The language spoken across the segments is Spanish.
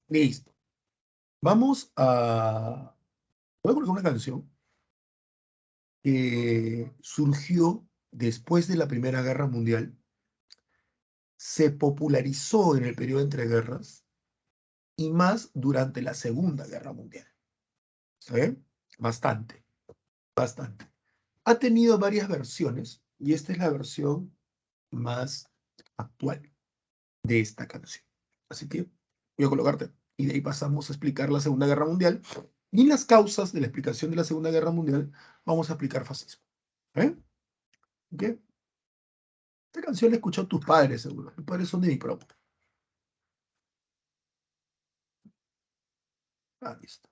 Listo. Vamos a... Voy a colocar una canción que surgió después de la Primera Guerra Mundial, se popularizó en el periodo entre guerras y más durante la Segunda Guerra Mundial. ¿Está bien? Bastante, bastante. Ha tenido varias versiones y esta es la versión más actual de esta canción. Así que voy a colocarte y de ahí pasamos a explicar la Segunda Guerra Mundial y en las causas de la explicación de la Segunda Guerra Mundial vamos a aplicar fascismo. ¿Eh? ¿Ok? Esta canción la escuchó tus padres, seguro. Tus padres son de mi promo. Ah, listo.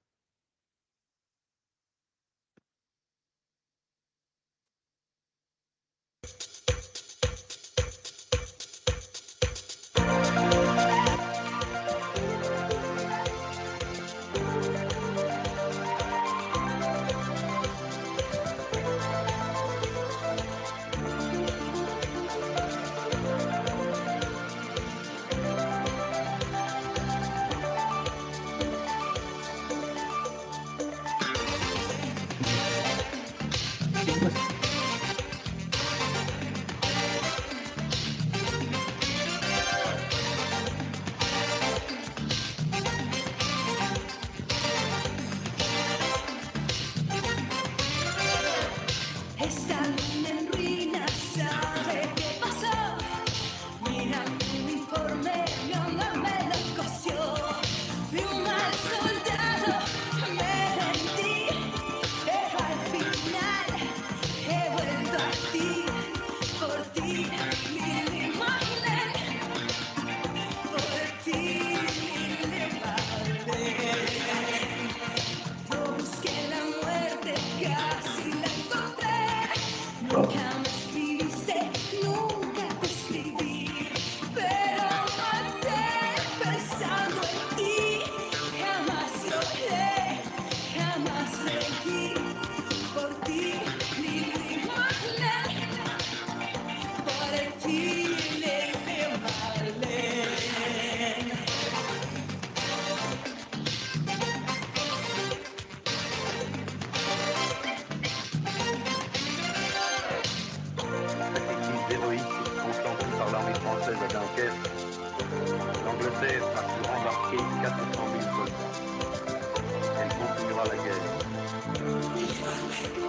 Están en ruinas, ¿sabe qué pasó? Mira mi uniforme, mi onda me lo cosió. Fui un mal soldado, me rendí, pero al final he vuelto a ti, por ti, Lili Marlene, por ti, Lili Marlene. Yo busqué la muerte, casi la encontré. Nunca me escribiste, nunca te escribí, pero maté pensando en ti. Jamás lloré, jamás reí por ti, Lili Marlene, por ti, Lili Marlene. Cette église héroïque contemplée par l'armée française à Dunkerque, l'Angleterre a pu rembarquer 400 000 soldats. Elle continuera la guerre.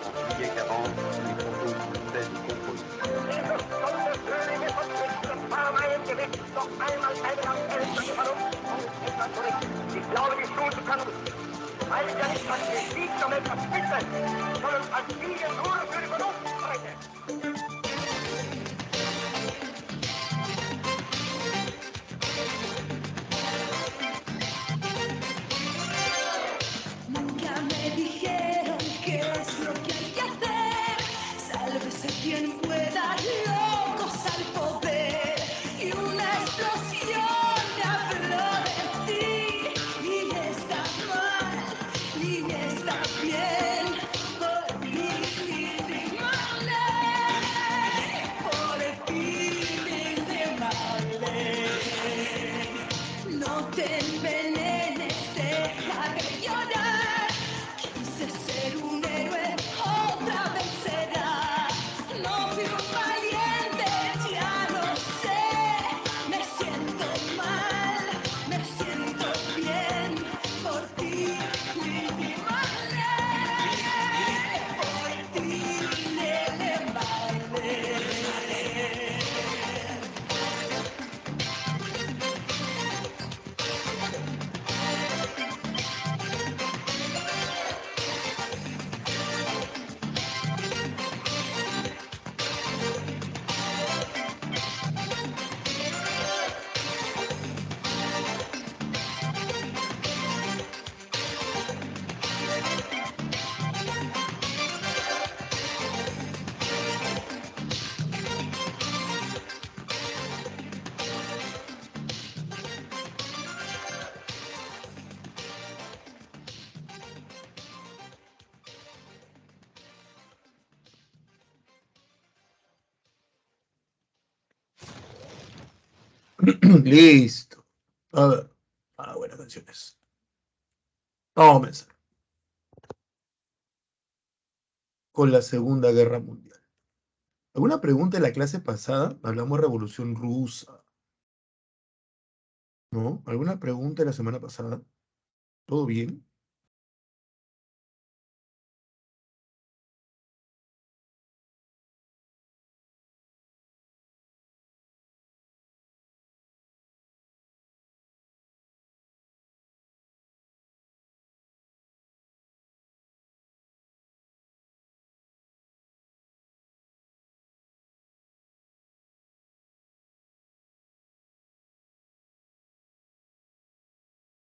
En juillet 40, il propose une paix de compromis. Dieses sonderschöne Verpflichtung permanent Gewicht noch einmal eine Appell für die Vernunft und etwas zurück. Ich glaube, die Schule kann weil ja nicht als Sieg um etwas bitten, sondern als Siege nur für die Vernunft sprechen. Nunca me dijeron qué es lo que hay que hacer. Sálvese quien pueda, locos al poder. Y una explosión me habló de ti. Y está mal, y está bien. Por ti, Lili Marlene. Por ti, Lili Marlene. No te envenenes, deja de llorar. Quise ser un héroe, otra vez será. No fui un valiente, ya lo sé. Me siento mal, me siento bien. Por ti, Lili Marlene. Por ti, Lili Marlene. Listo. A ver. Ah, buenas canciones. Vamos a comenzar con la Segunda Guerra Mundial. ¿Alguna pregunta en la clase pasada? Hablamos de Revolución Rusa, ¿no? ¿Alguna pregunta en la semana pasada? ¿Todo bien?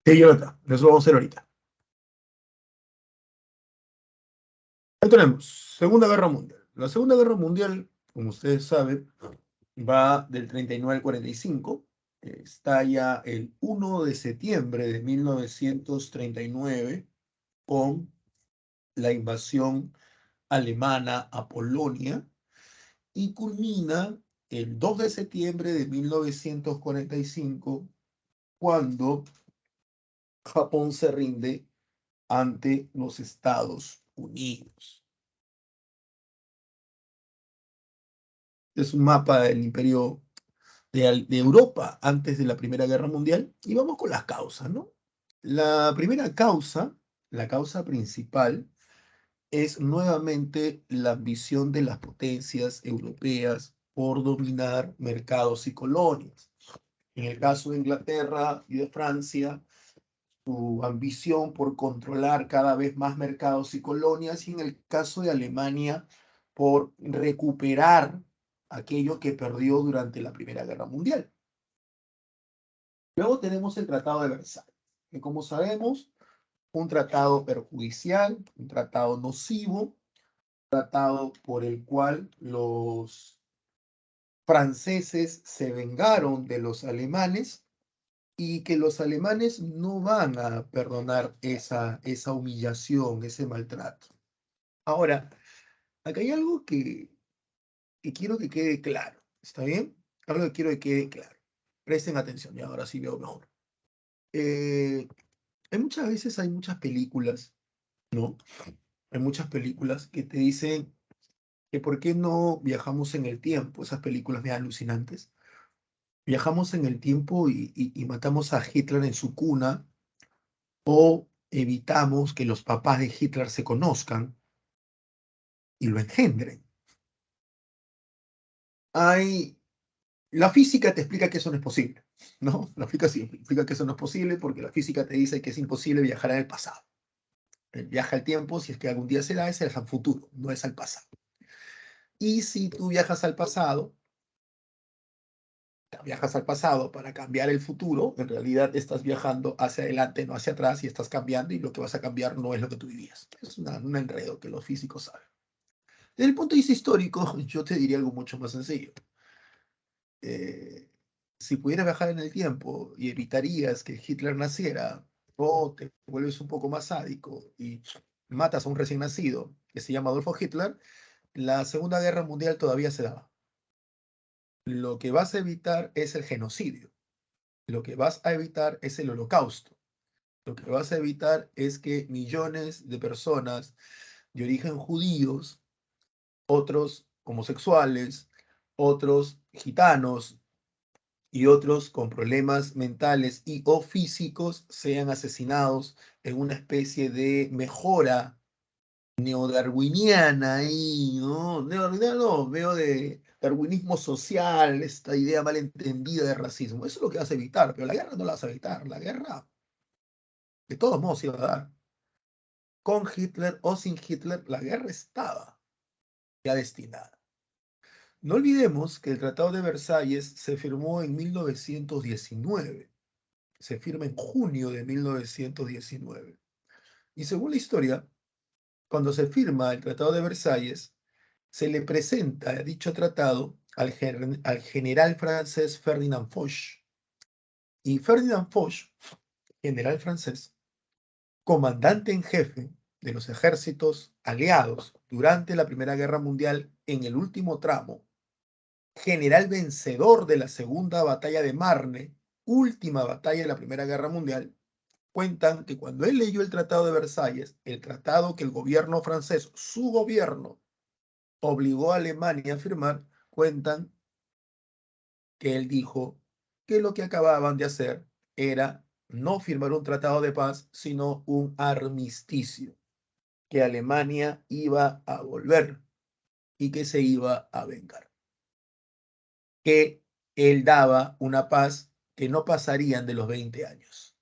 Sí, Jonathan, eso vamos a hacer ahorita. Ahí tenemos, Segunda Guerra Mundial. La Segunda Guerra Mundial, como ustedes saben, va del 39 al 45. Estalla el 1 de septiembre de 1939 con la invasión alemana a Polonia y culmina el 2 de septiembre de 1945 cuando Japón se rinde ante los Estados Unidos. Es un mapa del imperio de Europa antes de la Primera Guerra Mundial y vamos con las causas, ¿no? La primera causa, la causa principal, es nuevamente la ambición de las potencias europeas por dominar mercados y colonias. En el caso de Inglaterra y de Francia, su ambición por controlar cada vez más mercados y colonias, y en el caso de Alemania, por recuperar aquello que perdió durante la Primera Guerra Mundial. Luego tenemos el Tratado de Versalles, que como sabemos, un tratado perjudicial, un tratado nocivo, tratado por el cual los franceses se vengaron de los alemanes y que los alemanes no van a perdonar esa humillación, ese maltrato. Ahora, acá hay algo que quiero que quede claro, ¿está bien? Algo que quiero que quede claro. Presten atención, y ahora sí veo mejor. Hay muchas veces, hay muchas películas, ¿no? Hay muchas películas que te dicen que por qué no viajamos en el tiempo, esas películas me alucinantes. Viajamos en el tiempo y matamos a Hitler en su cuna o evitamos que los papás de Hitler se conozcan y lo engendren. Hay, la física te explica que eso no es posible, ¿no? La física sí explica que eso no es posible porque la física te dice que es imposible viajar al pasado. El viaje al tiempo, si es que algún día se da, es al futuro, no es al pasado. Y si tú viajas al pasado para cambiar el futuro, en realidad estás viajando hacia adelante, no hacia atrás, y estás cambiando, y lo que vas a cambiar no es lo que tú vivías. Es un enredo que los físicos saben. Desde el punto de vista histórico, yo te diría algo mucho más sencillo. Eh, si pudieras viajar en el tiempo y evitarías que Hitler naciera, o te vuelves un poco más sádico y matas a un recién nacido que se llama Adolfo Hitler, la Segunda Guerra Mundial todavía se daba. Lo que vas a evitar es el genocidio. Lo que vas a evitar es el holocausto. Lo que vas a evitar es que millones de personas de origen judíos, otros homosexuales, otros gitanos y otros con problemas mentales y o físicos sean asesinados en una especie de mejora neodarwiniana y no, neodarwiniana no, veo de darwinismo social, esta idea malentendida de racismo. Eso es lo que vas a evitar, pero la guerra no la vas a evitar. La guerra, de todos modos, se iba a dar. Con Hitler o sin Hitler, la guerra estaba ya destinada. No olvidemos que el Tratado de Versalles se firmó en 1919. Se firma en junio de 1919. Y según la historia, cuando se firma el Tratado de Versalles, se le presenta dicho tratado al general francés Ferdinand Foch. Y Ferdinand Foch, general francés, comandante en jefe de los ejércitos aliados durante la Primera Guerra Mundial en el último tramo, general vencedor de la Segunda Batalla de Marne última batalla de la Primera Guerra Mundial, cuentan que cuando él leyó el Tratado de Versalles, el tratado que el gobierno francés, su gobierno, obligó a Alemania a firmar, cuentan que él dijo que lo que acababan de hacer era no firmar un tratado de paz, sino un armisticio, que Alemania iba a volver y que se iba a vengar. Que él daba una paz que no pasarían de los 20 años.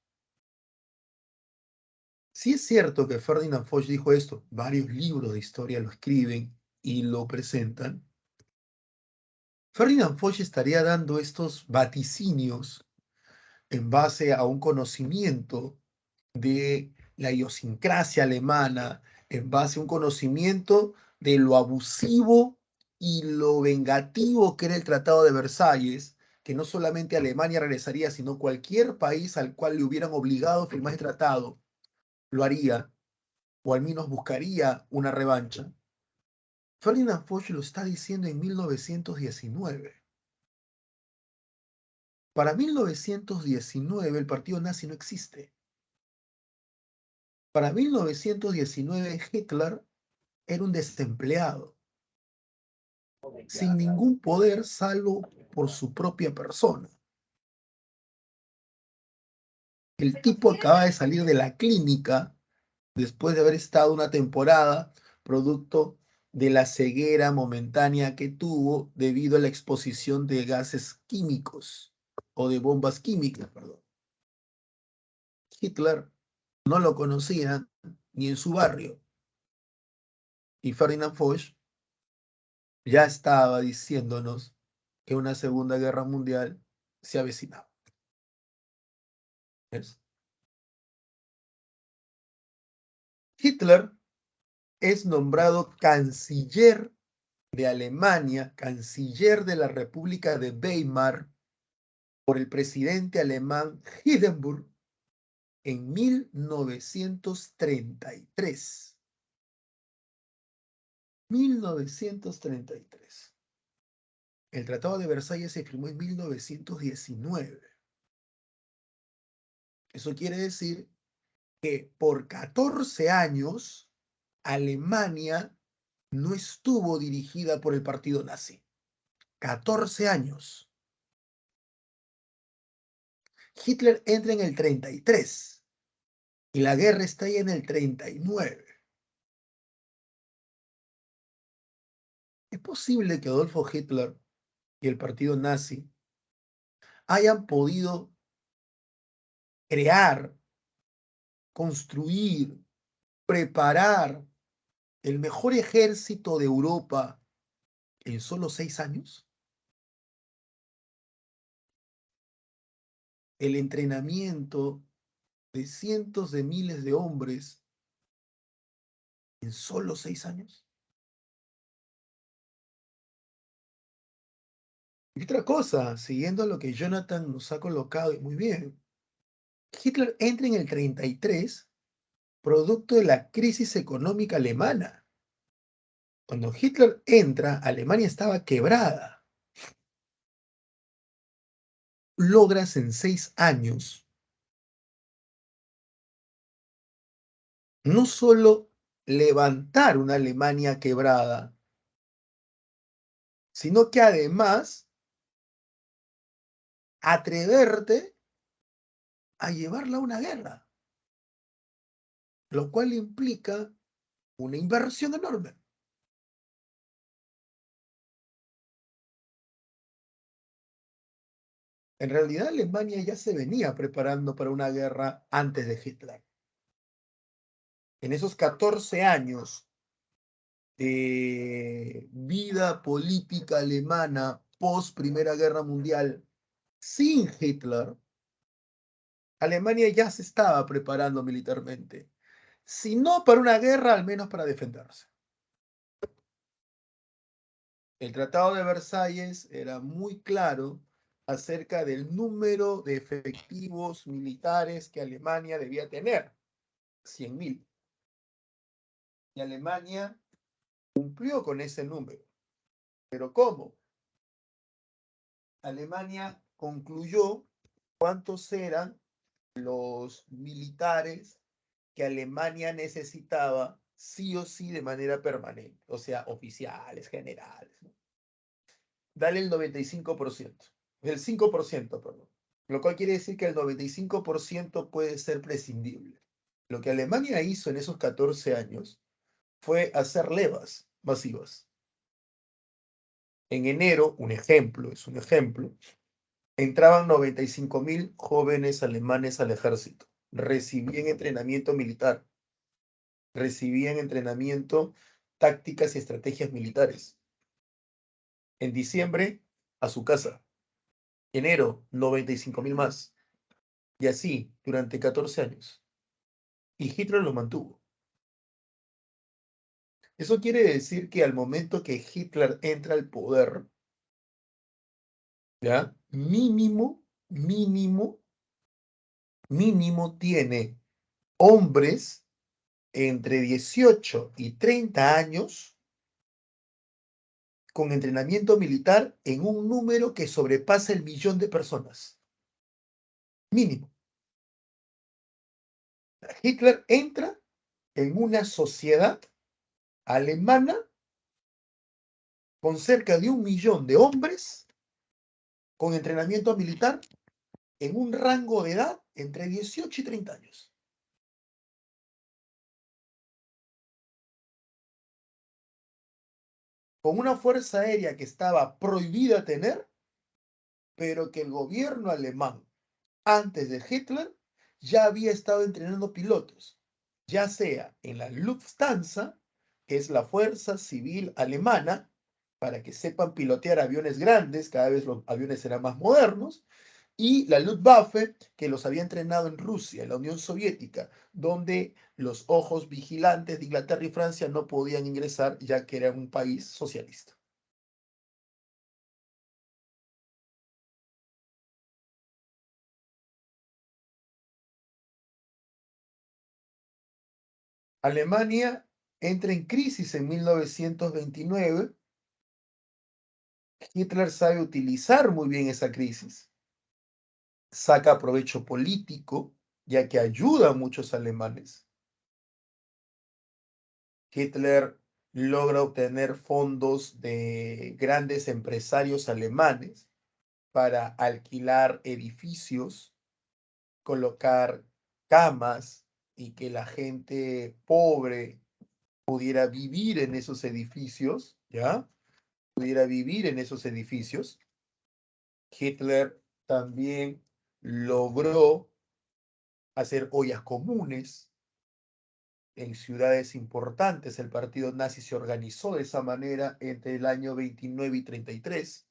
Sí es cierto que Ferdinand Foch dijo esto, varios libros de historia lo escriben y lo presentan. Ferdinand Foch estaría dando estos vaticinios en base a un conocimiento de la idiosincrasia alemana, en base a un conocimiento de lo abusivo y lo vengativo que era el Tratado de Versalles, que no solamente Alemania regresaría, sino cualquier país al cual le hubieran obligado a firmar el tratado, lo haría, o al menos buscaría una revancha. Ferdinand Foch lo está diciendo en 1919. Para 1919 el partido nazi no existe. Para 1919 Hitler era un desempleado, sin ningún poder salvo por su propia persona. El tipo acaba de salir de la clínica después de haber estado una temporada producto de la ceguera momentánea que tuvo debido a la exposición de gases químicos o de bombas químicas, perdón. Hitler no lo conocía ni en su barrio y Ferdinand Foch ya estaba diciéndonos que una Segunda Guerra Mundial se avecinaba. ¿Ves? Hitler es nombrado canciller de Alemania, canciller de la República de Weimar, por el presidente alemán Hindenburg en 1933. 1933. El Tratado de Versalles se firmó en 1919. Eso quiere decir que por 14 años Alemania no estuvo dirigida por el partido nazi. 14 años. Hitler entra en el 33 y la guerra está ahí en el 39. Es posible que Adolfo Hitler y el partido nazi hayan podido crear, construir, preparar el mejor ejército de Europa en solo 6 años. El entrenamiento de cientos de miles de hombres en solo 6 años. Y otra cosa, siguiendo lo que Jonathan nos ha colocado, y muy bien, Hitler entra en el 33 producto de la crisis económica alemana. Cuando Hitler entra, Alemania estaba quebrada. Logras en 6 años no solo levantar una Alemania quebrada, sino que además atreverte a llevarla a una guerra, lo cual implica una inversión enorme. En realidad, Alemania ya se venía preparando para una guerra antes de Hitler. En esos 14 años de vida política alemana post Primera Guerra Mundial sin Hitler, Alemania ya se estaba preparando militarmente. Si no para una guerra, al menos para defenderse. El Tratado de Versalles era muy claro acerca del número de efectivos militares que Alemania debía tener, 100.000. Y Alemania cumplió con ese número. ¿Pero cómo? Alemania concluyó ¿Cuántos eran los militares que Alemania necesitaba sí o sí de manera permanente? O sea, oficiales, generales, ¿no? Dale el 95%, el 5%, perdón. Lo cual quiere decir que el 95% puede ser prescindible. Lo que Alemania hizo en esos 14 años fue hacer levas masivas. En enero, es un ejemplo, entraban 95.000 jóvenes alemanes al ejército. Recibían entrenamiento militar, recibían entrenamiento, tácticas y estrategias militares. En diciembre, a su casa. Enero, 95.000 más. Y así, durante 14 años. Y Hitler lo mantuvo. Eso quiere decir que al momento que Hitler entra al poder, ¿ya? Mínimo tiene hombres entre 18 y 30 años con entrenamiento militar en un número que sobrepasa el 1.000.000 de personas. Mínimo. Hitler entra en una sociedad alemana con cerca de 1.000.000 de hombres con entrenamiento militar en un rango de edad entre 18 y 30 años. Con una fuerza aérea que estaba prohibida tener, pero que el gobierno alemán, antes de Hitler, ya había estado entrenando pilotos, ya sea en la Lufthansa, que es la fuerza civil alemana, para que sepan pilotear aviones grandes, cada vez los aviones serán más modernos, y la Luftwaffe, que los había entrenado en Rusia, en la Unión Soviética, donde los ojos vigilantes de Inglaterra y Francia no podían ingresar, ya que era un país socialista. Alemania entra en crisis en 1929. Hitler sabe utilizar muy bien esa crisis, saca provecho político, ya que ayuda a muchos alemanes. Hitler logra obtener fondos de grandes empresarios alemanes para alquilar edificios, colocar camas y que la gente pobre pudiera vivir en esos edificios, ¿ya? Pudiera vivir en esos edificios. Hitler también logró hacer ollas comunes en ciudades importantes. El partido nazi se organizó de esa manera entre el año 29 y 33.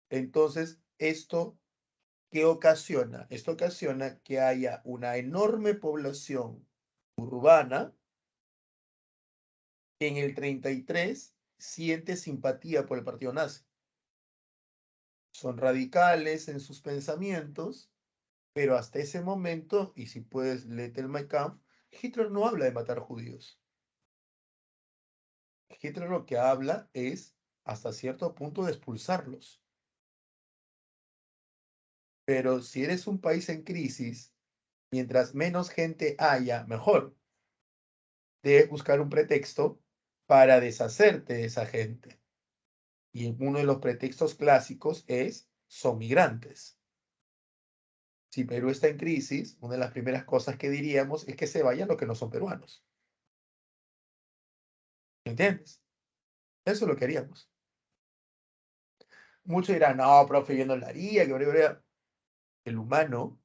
Entonces, ¿qué ocasiona? Esto ocasiona que haya una enorme población urbana que en el 33 siente simpatía por el partido nazi. Son radicales en sus pensamientos, pero hasta ese momento, y si puedes leer el Mein Kampf, Hitler no habla de matar judíos. Hitler lo que habla es, hasta cierto punto, de expulsarlos. Pero si eres un país en crisis, mientras menos gente haya, mejor. Debes buscar un pretexto para deshacerte de esa gente. Y uno de los pretextos clásicos son migrantes. Si Perú está en crisis, una de las primeras cosas que diríamos es que se vayan los que no son peruanos. ¿Me entiendes? Eso lo queríamos. Muchos dirán, no, profe, yo no lo haría, que el humano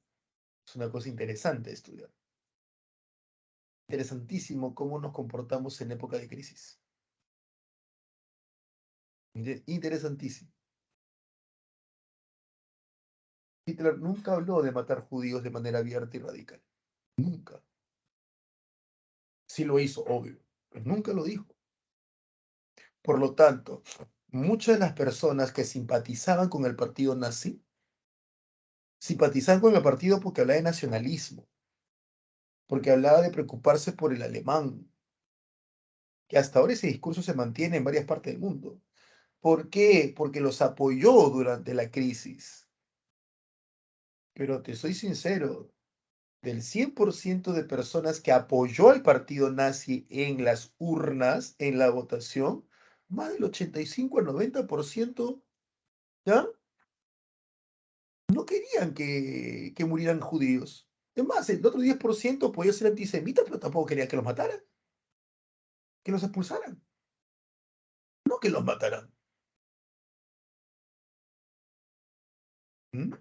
es una cosa interesante de estudiar. Interesantísimo cómo nos comportamos en época de crisis. Interesantísimo. Hitler nunca habló de matar judíos de manera abierta y radical. Nunca. Sí lo hizo, obvio, pero nunca lo dijo. Por lo tanto, muchas de las personas que simpatizaban con el partido nazi, simpatizaban con el partido porque hablaba de nacionalismo, porque hablaba de preocuparse por el alemán, que hasta ahora ese discurso se mantiene en varias partes del mundo. ¿Por qué? Porque los apoyó durante la crisis. Pero te soy sincero, del 100% de personas que apoyó al partido nazi en las urnas, en la votación, más del 85 al 90%, ¿ya? No querían que murieran judíos. Es más, el otro 10% podía ser antisemita, pero tampoco quería que los mataran, que los expulsaran, no que los mataran. ¿Mm?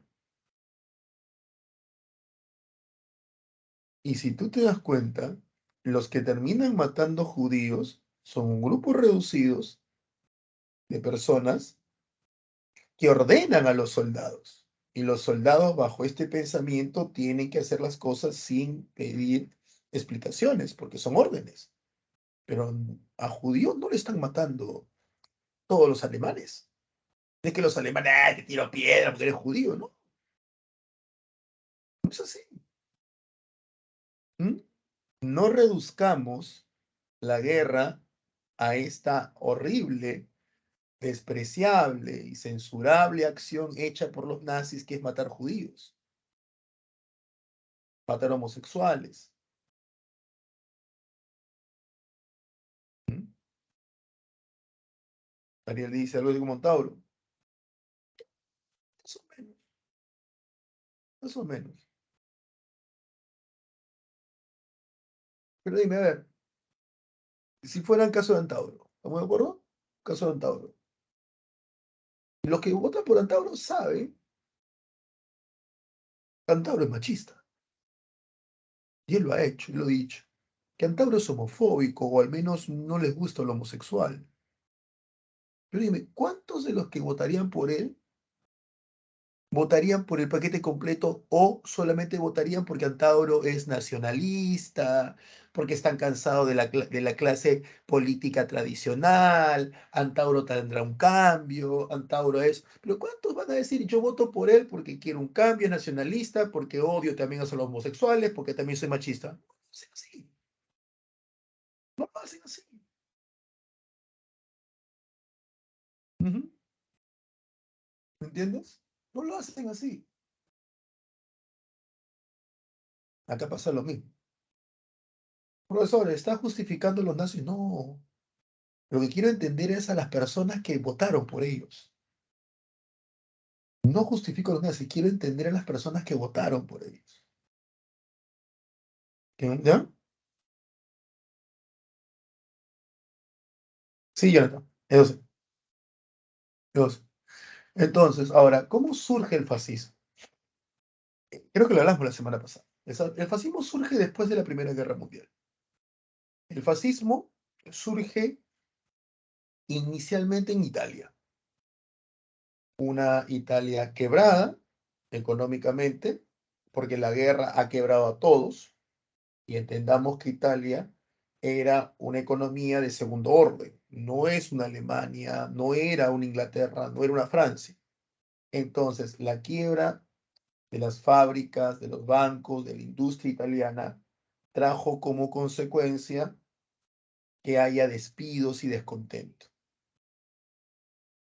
Y si tú te das cuenta, los que terminan matando judíos son grupos reducidos de personas que ordenan a los soldados. Y los soldados bajo este pensamiento tienen que hacer las cosas sin pedir explicaciones, porque son órdenes. Pero a judíos no le están matando todos los alemanes. No es que los alemanes, te tiro piedra porque eres judío, ¿no? No es así. ¿Mm? No reduzcamos la guerra a esta horrible, despreciable y censurable acción hecha por los nazis, que es matar judíos, matar homosexuales. ¿Mm? Ariel dice algo de como Tauro. Más o menos, más o menos. Pero dime, a ver, si fuera el caso de Antauro, ¿estamos de acuerdo? Caso de Antauro. Los que votan por Antauro saben que Antauro es machista. Y él lo ha hecho, y lo ha dicho. Que Antauro es homofóbico, o al menos no les gusta lo homosexual. Pero dime, ¿cuántos de los que votarían por él votarían por el paquete completo o solamente votarían porque Antauro es nacionalista, porque están cansados de la clase política tradicional, Antauro tendrá un cambio, Antauro es... Pero ¿cuántos van a decir yo voto por él porque quiero un cambio, es nacionalista, porque odio también a los homosexuales, porque también soy machista? No lo hacen así, no lo hacen así. Ujú. ¿Me entiendes? No lo hacen así. Acá pasa lo mismo. Profesor, ¿está justificando los nazis? No. Lo que quiero entender es a las personas que votaron por ellos. No justifico a los nazis, quiero entender a las personas que votaron por ellos. ¿Ya? Sí, Jonathan. Eso sí, eso sí. Entonces, ahora, ¿cómo surge el fascismo? Creo que lo hablamos la semana pasada. El fascismo surge después de la Primera Guerra Mundial. El fascismo surge inicialmente en Italia. Una Italia quebrada económicamente, porque la guerra ha quebrado a todos. Y entendamos que Italia era una economía de segundo orden, no es una Alemania, no era una Inglaterra, no era una Francia. Entonces, la quiebra de las fábricas, de los bancos, de la industria italiana, trajo como consecuencia que haya despidos y descontento.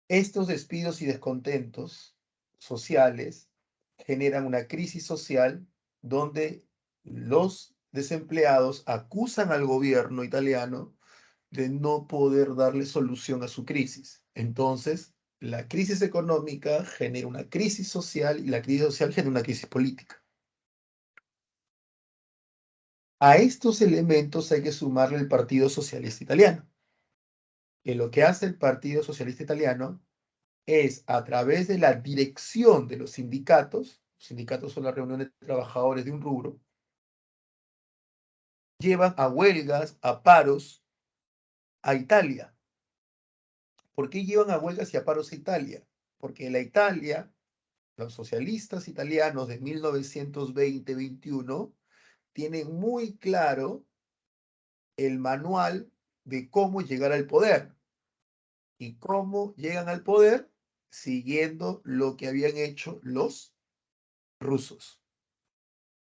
Estos despidos y descontentos sociales generan una crisis social donde los desempleados acusan al gobierno italiano de no poder darle solución a su crisis. Entonces, la crisis económica genera una crisis social y la crisis social genera una crisis política. A estos elementos hay que sumarle el Partido Socialista Italiano, que lo que hace el Partido Socialista Italiano es, a través de la dirección de los sindicatos son las reuniones de trabajadores de un rubro, llevan a huelgas, a paros a Italia. ¿Por qué llevan a huelgas y a paros a Italia? Porque la Italia, los socialistas italianos de 1920-21, tienen muy claro el manual de cómo llegar al poder. ¿Y cómo llegan al poder? Siguiendo lo que habían hecho los rusos.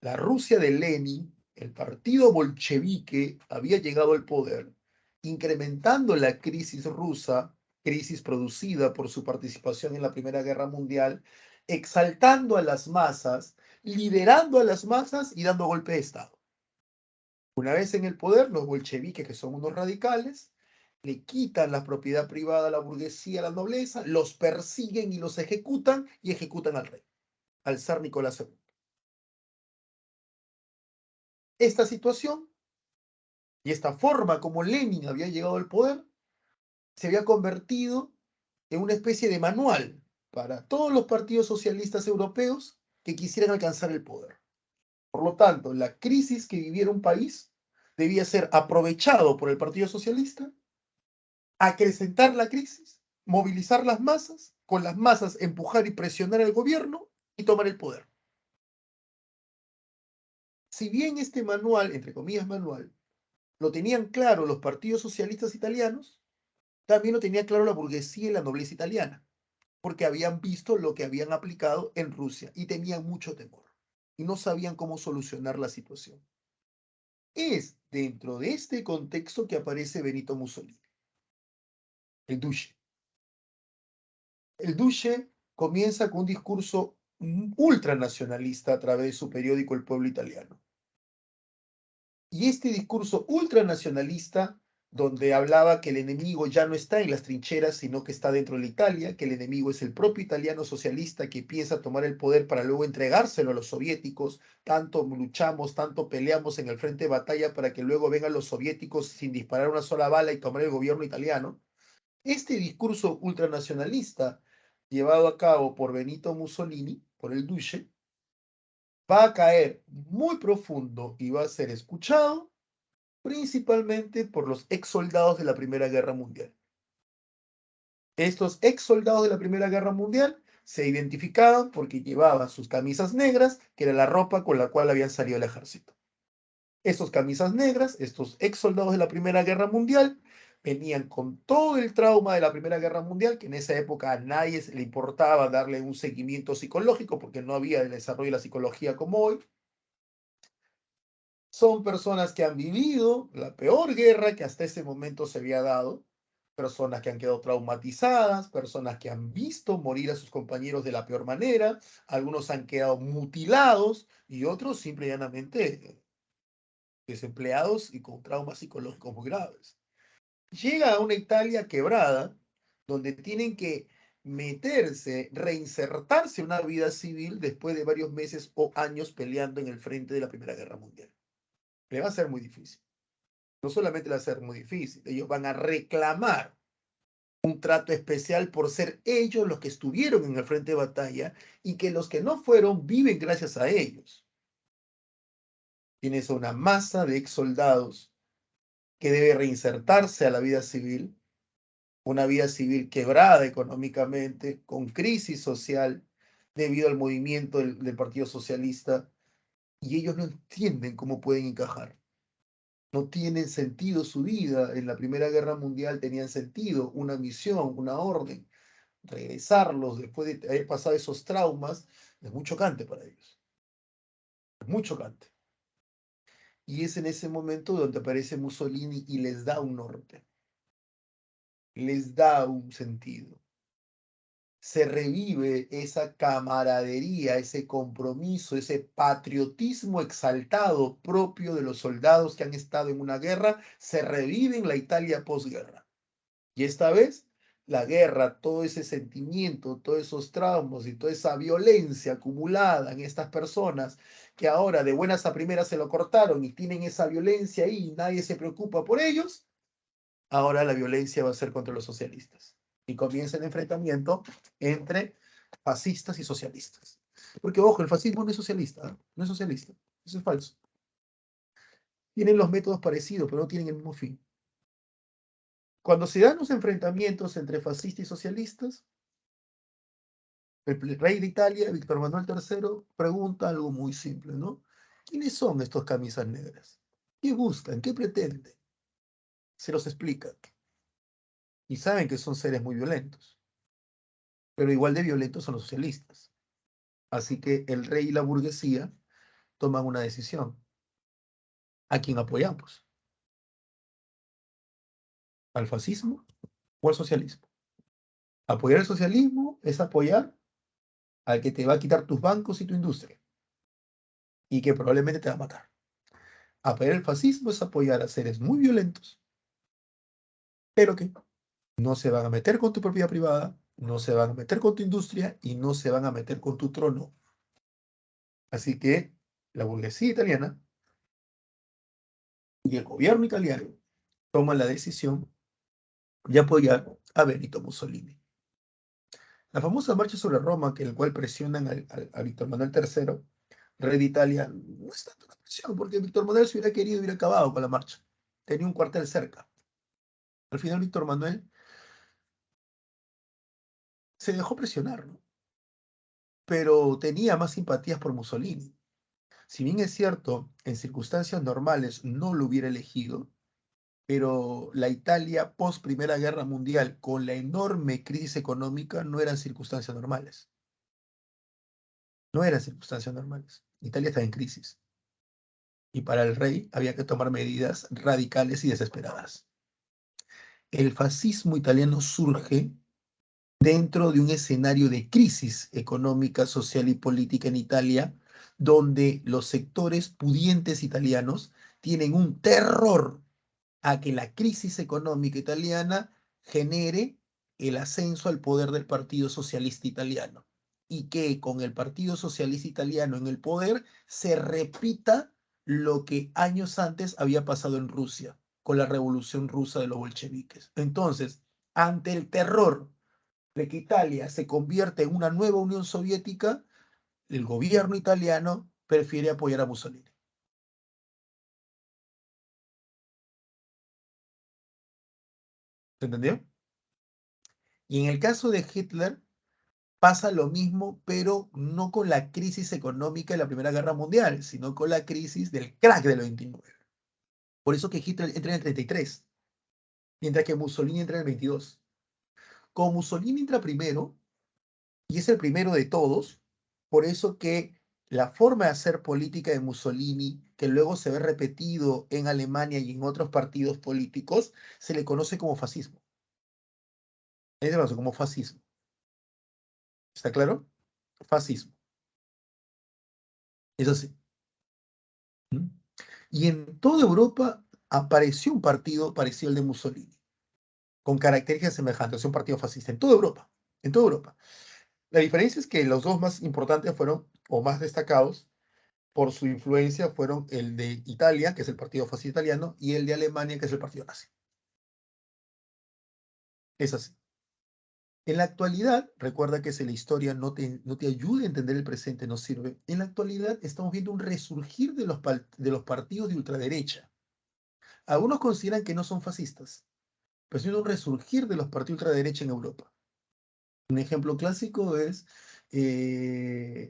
La Rusia de Lenin, el partido bolchevique, había llegado al poder, incrementando la crisis rusa, crisis producida por su participación en la Primera Guerra Mundial, exaltando a las masas, liderando a las masas y dando golpe de Estado. Una vez en el poder, los bolcheviques, que son unos radicales, le quitan la propiedad privada a la burguesía, a la nobleza, los persiguen y los ejecutan y ejecutan al rey, al zar Nicolás II. Esta situación y esta forma como Lenin había llegado al poder se había convertido en una especie de manual para todos los partidos socialistas europeos que quisieran alcanzar el poder. Por lo tanto, la crisis que viviera un país debía ser aprovechado por el Partido Socialista, acrecentar la crisis, movilizar las masas, con las masas empujar y presionar al gobierno y tomar el poder. Si bien este manual, entre comillas manual, lo tenían claro los partidos socialistas italianos, también lo tenía claro la burguesía y la nobleza italiana, porque habían visto lo que habían aplicado en Rusia y tenían mucho temor y no sabían cómo solucionar la situación. Es dentro de este contexto que aparece Benito Mussolini, el Duce. El Duce comienza con un discurso ultranacionalista a través de su periódico El Pueblo Italiano. Y este discurso ultranacionalista, donde hablaba que el enemigo ya no está en las trincheras, sino que está dentro de Italia, que el enemigo es el propio italiano socialista que piensa tomar el poder para luego entregárselo a los soviéticos, tanto luchamos, tanto peleamos en el frente de batalla para que luego vengan los soviéticos sin disparar una sola bala y tomar el gobierno italiano. Este discurso ultranacionalista, llevado a cabo por Benito Mussolini, por el Duce, va a caer muy profundo y va a ser escuchado principalmente por los ex soldados de la Primera Guerra Mundial. Estos ex soldados de la Primera Guerra Mundial se identificaban porque llevaban sus camisas negras, que era la ropa con la cual habían salido del ejército. Estos camisas negras, estos ex soldados de la Primera Guerra Mundial, venían con todo el trauma de la Primera Guerra Mundial, que en esa época a nadie le importaba darle un seguimiento psicológico porque no había el desarrollo de la psicología como hoy. Son personas que han vivido la peor guerra que hasta ese momento se había dado, personas que han quedado traumatizadas, personas que han visto morir a sus compañeros de la peor manera, algunos han quedado mutilados y otros simple y llanamente desempleados y con traumas psicológicos muy graves. Llega a una Italia quebrada, donde tienen que meterse, reinsertarse en una vida civil después de varios meses o años peleando en el frente de la Primera Guerra Mundial. Le va a ser muy difícil. No solamente le va a ser muy difícil, ellos van a reclamar un trato especial por ser ellos los que estuvieron en el frente de batalla y que los que no fueron viven gracias a ellos. Tienes una masa de ex soldados que debe reinsertarse a la vida civil, una vida civil quebrada económicamente, con crisis social debido al movimiento del Partido Socialista, y ellos no entienden cómo pueden encajar. No tienen sentido su vida. En la Primera Guerra Mundial tenían sentido, una misión, una orden. Regresarlos después de haber pasado esos traumas es muy chocante para ellos. Es muy chocante. Y es en ese momento donde aparece Mussolini y les da un norte. Les da un sentido. Se revive esa camaradería, ese compromiso, ese patriotismo exaltado propio de los soldados que han estado en una guerra, se revive en la Italia posguerra. Y esta vez, la guerra, todo ese sentimiento, todos esos traumas y toda esa violencia acumulada en estas personas que ahora de buenas a primeras se lo cortaron y tienen esa violencia ahí y nadie se preocupa por ellos, ahora la violencia va a ser contra los socialistas. Y comienza el enfrentamiento entre fascistas y socialistas. Porque, ojo, el fascismo no es socialista, ¿eh? No es socialista. Eso es falso. Tienen los métodos parecidos, pero no tienen el mismo fin. Cuando se dan los enfrentamientos entre fascistas y socialistas, el rey de Italia, Víctor Manuel III, pregunta algo muy simple, ¿no? ¿Quiénes son estos camisas negras? ¿Qué buscan? ¿Qué pretenden? Se los explica. Y saben que son seres muy violentos. Pero igual de violentos son los socialistas. Así que el rey y la burguesía toman una decisión. ¿A quién apoyamos? ¿Al fascismo o al socialismo? Apoyar el socialismo es apoyar al que te va a quitar tus bancos y tu industria. y que probablemente te va a matar. Apoyar el fascismo es apoyar a seres muy violentos, pero que no se van a meter con tu propiedad privada, no se van a meter con tu industria y no se van a meter con tu trono. Así que la burguesía italiana y el gobierno italiano toman la decisión de apoyar a Benito Mussolini. La famosa marcha sobre Roma, que en la cual presionan a Víctor Manuel III, rey de Italia, no es tanto una presión, porque Víctor Manuel, si hubiera querido, hubiera acabado con la marcha. Tenía un cuartel cerca. Al final, Víctor Manuel se dejó presionar, ¿no? Pero tenía más simpatías por Mussolini. Si bien es cierto, en circunstancias normales no lo hubiera elegido, pero la Italia post Primera Guerra Mundial, con la enorme crisis económica, no eran circunstancias normales. No eran circunstancias normales. Italia estaba en crisis. Y para el rey había que tomar medidas radicales y desesperadas. El fascismo italiano surge dentro de un escenario de crisis económica, social y política en Italia, donde los sectores pudientes italianos tienen un terror a que la crisis económica italiana genere el ascenso al poder del Partido Socialista Italiano y que con el Partido Socialista Italiano en el poder se repita lo que años antes había pasado en Rusia con la Revolución Rusa de los bolcheviques. Entonces, ante el terror de que Italia se convierta en una nueva Unión Soviética, el gobierno italiano prefiere apoyar a Mussolini. ¿Se entendió? Y en el caso de Hitler pasa lo mismo, pero no con la crisis económica de la Primera Guerra Mundial, sino con la crisis del crack del 29. Por eso que Hitler entra en el 33, mientras que Mussolini entra en el 22. Como Mussolini entra primero, y es el primero de todos, por eso que la forma de hacer política de Mussolini, que luego se ve repetido en Alemania y en otros partidos políticos, se le conoce como fascismo. Es decir, como fascismo. ¿Está claro? Fascismo. Es así. ¿Mm? Y en toda Europa apareció un partido parecido al de Mussolini, con características semejantes, un partido fascista, en toda Europa, en toda Europa. La diferencia es que los dos más importantes fueron, o más destacados, por su influencia, fueron el de Italia, que es el partido fascista italiano, y el de Alemania, que es el partido nazi. Es así. En la actualidad, recuerda que si la historia no te ayuda a entender el presente, no sirve. En la actualidad estamos viendo un resurgir de los partidos de ultraderecha. Algunos consideran que no son fascistas, pero es un resurgir de los partidos de ultraderecha en Europa. Un ejemplo clásico es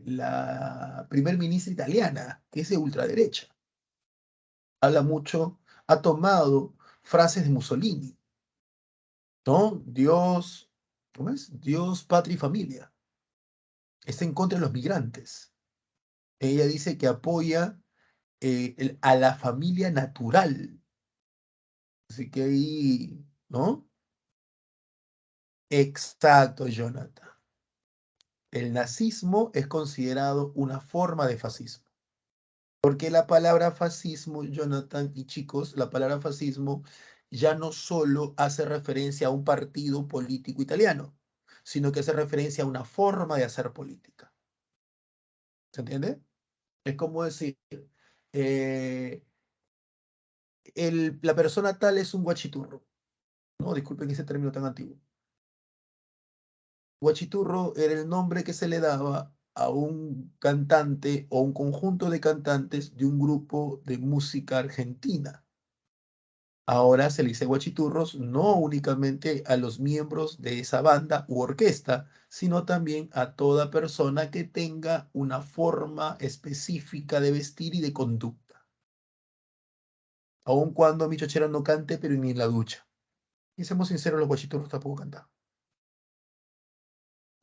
la primer ministra italiana, que es de ultraderecha. Habla mucho, ha tomado frases de Mussolini, ¿no? Dios, ¿cómo es? Dios, patria y familia. Está en contra de los migrantes. Ella dice que apoya a la familia natural. Así que ahí, ¿no? Exacto, Jonathan. El nazismo es considerado una forma de fascismo. Porque la palabra fascismo, Jonathan y chicos, la palabra fascismo ya no solo hace referencia a un partido político italiano, sino que hace referencia a una forma de hacer política. ¿Se entiende? Es como decir, eh, la persona tal es un guachiturro. No, disculpen ese término tan antiguo. Guachiturro era el nombre que se le daba a un cantante o un conjunto de cantantes de un grupo de música argentina. Ahora se le dice guachiturros no únicamente a los miembros de esa banda u orquesta, sino también a toda persona que tenga una forma específica de vestir y de conducta. Aun cuando mi chochera no cante, pero ni en la ducha. Y seamos sinceros, los guachiturros tampoco cantan.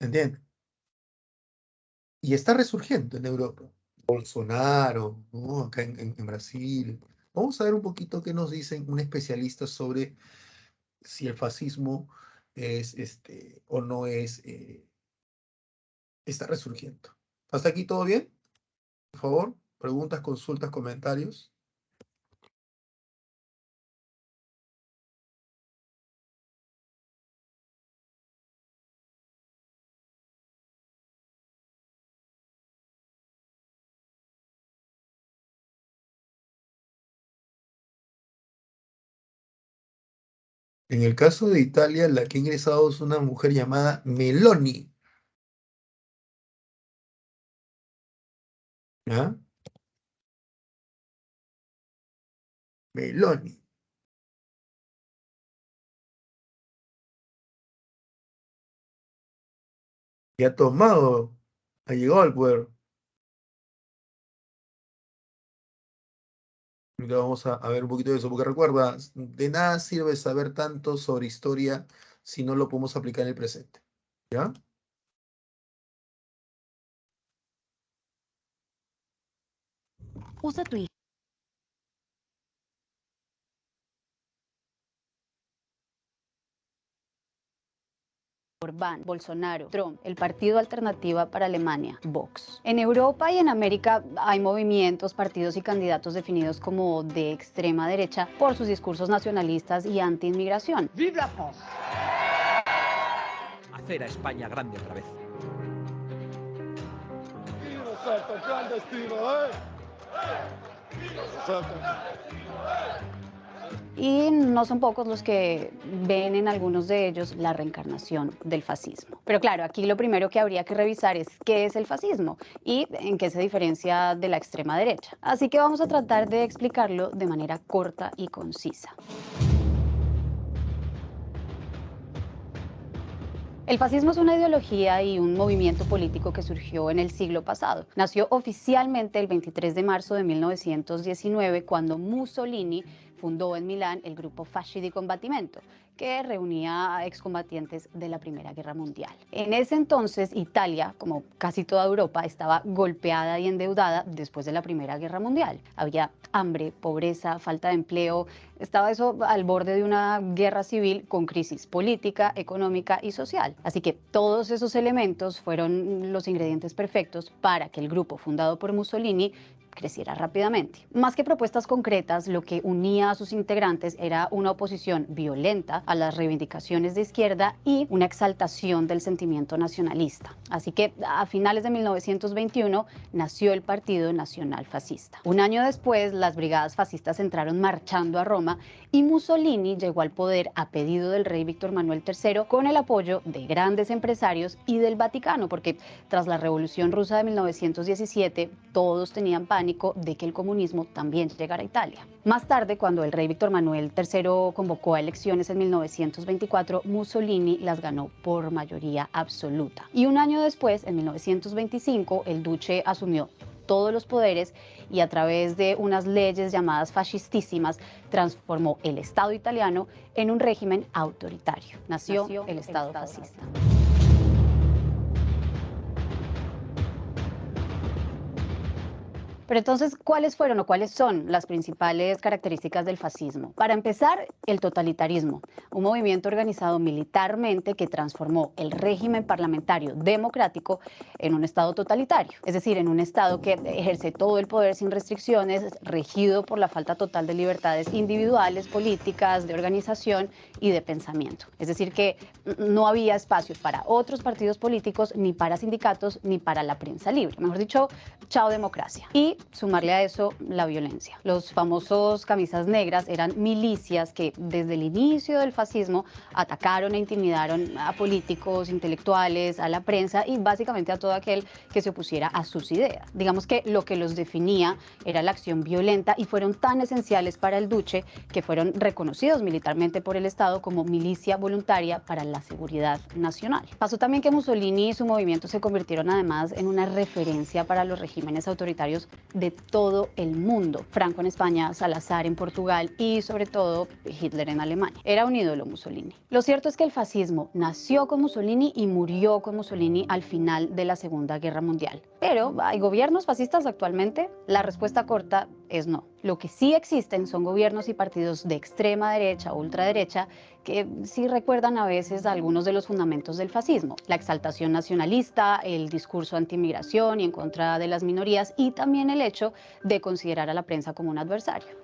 ¿Entienden? Y está resurgiendo en Europa. Bolsonaro, ¿no? Acá en Brasil. Vamos a ver un poquito qué nos dicen un especialista sobre si el fascismo es o no es, está resurgiendo. ¿Hasta aquí todo bien? Por favor. Preguntas, consultas, comentarios. En el caso de Italia, la que ha ingresado es una mujer llamada Meloni. ¿Ah? Meloni. Y ha tomado, ha llegado al poder. Ahorita vamos a ver un poquito de eso, porque recuerda, de nada sirve saber tanto sobre historia si no lo podemos aplicar en el presente. ¿Ya? Usa tu Orbán, Bolsonaro, Trump, el partido Alternativa para Alemania, Vox. En Europa y en América hay movimientos, partidos y candidatos definidos como de extrema derecha por sus discursos nacionalistas y anti-inmigración. ¡Vive la France! Hacer a España grande otra vez. Y no son pocos los que ven en algunos de ellos la reencarnación del fascismo. Pero claro, aquí lo primero que habría que revisar es qué es el fascismo y en qué se diferencia de la extrema derecha. Así que vamos a tratar de explicarlo de manera corta y concisa. El fascismo es una ideología y un movimiento político que surgió en el siglo pasado. Nació oficialmente el 23 de marzo de 1919 cuando Mussolini fundó en Milán el grupo Fasci di Combattimento, que reunía a excombatientes de la Primera Guerra Mundial. En ese entonces, Italia, como casi toda Europa, estaba golpeada y endeudada después de la Primera Guerra Mundial. Había hambre, pobreza, falta de empleo. Estaba eso al borde de una guerra civil con crisis política, económica y social. Así que todos esos elementos fueron los ingredientes perfectos para que el grupo fundado por Mussolini creciera rápidamente. Más que propuestas concretas, lo que unía a sus integrantes era una oposición violenta a las reivindicaciones de izquierda y una exaltación del sentimiento nacionalista. Así que a finales de 1921 nació el Partido Nacional Fascista. Un año después, las brigadas fascistas entraron marchando a Roma y Mussolini llegó al poder a pedido del rey Víctor Manuel III con el apoyo de grandes empresarios y del Vaticano, porque tras la Revolución Rusa de 1917 todos tenían pánico de que el comunismo también llegara a Italia. Más tarde, cuando el rey Víctor Manuel III convocó a elecciones en 1924, Mussolini las ganó por mayoría absoluta. Y un año después, en 1925, el duce asumió todos los poderes y a través de unas leyes llamadas fascistísimas transformó el Estado italiano en un régimen autoritario. Nació el Estado fascista. Pero entonces, ¿cuáles fueron o cuáles son las principales características del fascismo? Para empezar, el totalitarismo, un movimiento organizado militarmente que transformó el régimen parlamentario democrático en un estado totalitario, es decir, en un estado que ejerce todo el poder sin restricciones, regido por la falta total de libertades individuales, políticas, de organización y de pensamiento. Es decir, que no había espacio para otros partidos políticos, ni para sindicatos, ni para la prensa libre. Mejor dicho, chao democracia. Y sumarle a eso la violencia. Los famosos camisas negras eran milicias que desde el inicio del fascismo atacaron e intimidaron a políticos, intelectuales, a la prensa y básicamente a todo aquel que se opusiera a sus ideas. Digamos que lo que los definía era la acción violenta y fueron tan esenciales para el duce que fueron reconocidos militarmente por el Estado como milicia voluntaria para la seguridad nacional. Pasó también que Mussolini y su movimiento se convirtieron además en una referencia para los regímenes autoritarios de todo el mundo. Franco en España, Salazar en Portugal y sobre todo Hitler en Alemania. Era un ídolo Mussolini. Lo cierto es que el fascismo nació con Mussolini y murió con Mussolini al final de la Segunda Guerra Mundial. Pero ¿hay gobiernos fascistas actualmente? La respuesta corta es no. Lo que sí existen son gobiernos y partidos de extrema derecha o ultraderecha que sí recuerdan a veces algunos de los fundamentos del fascismo: la exaltación nacionalista, el discurso antimigración y en contra de las minorías, y también el hecho de considerar a la prensa como un adversario.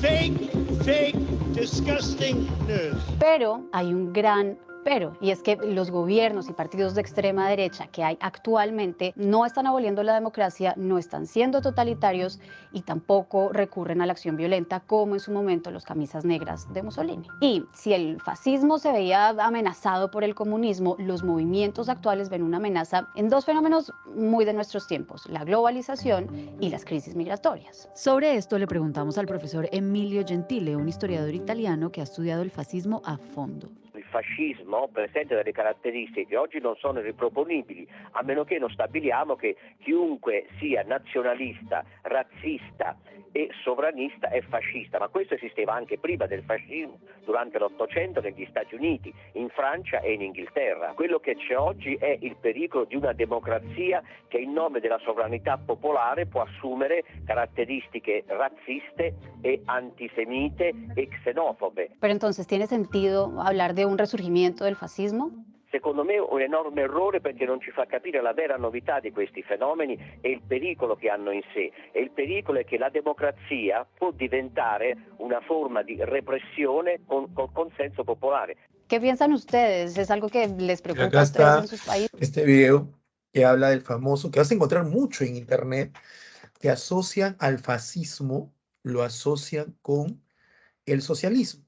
Fake, disgusting news. Pero hay un gran pero, y es que los gobiernos y partidos de extrema derecha que hay actualmente no están aboliendo la democracia, no están siendo totalitarios y tampoco recurren a la acción violenta como en su momento los camisas negras de Mussolini. Y si el fascismo se veía amenazado por el comunismo, los movimientos actuales ven una amenaza en dos fenómenos muy de nuestros tiempos: la globalización y las crisis migratorias. Sobre esto le preguntamos al profesor Emilio Gentile, un historiador italiano que ha estudiado el fascismo a fondo. Il fascismo presenta delle caratteristiche che oggi non sono riproponibili, a meno che non stabiliamo che chiunque sia nazionalista, razzista e sovranista è fascista, ma questo esisteva anche prima del fascismo, durante l'Ottocento negli Stati Uniti, in Francia e in Inghilterra. Quello che c'è oggi è il pericolo di una democrazia che in nome della sovranità popolare può assumere caratteristiche razziste e antisemite e xenofobe. Pero entonces, ¿tiene sentido hablar de un resurgimiento del fascismo? Secondo me è un enorme errore, perché non ci fa capire la vera novità di questi fenomeni e il pericolo che hanno in sé. E il pericolo è che la democrazia può diventare una forma di repressione con consenso popolare. ¿Qué piensan ustedes? ¿Es algo que les Y preocupa acá a ustedes está en sus países? este video que habla del famoso, que vas a encontrar mucho en internet, que asocian al fascismo, lo asocian con el socialismo.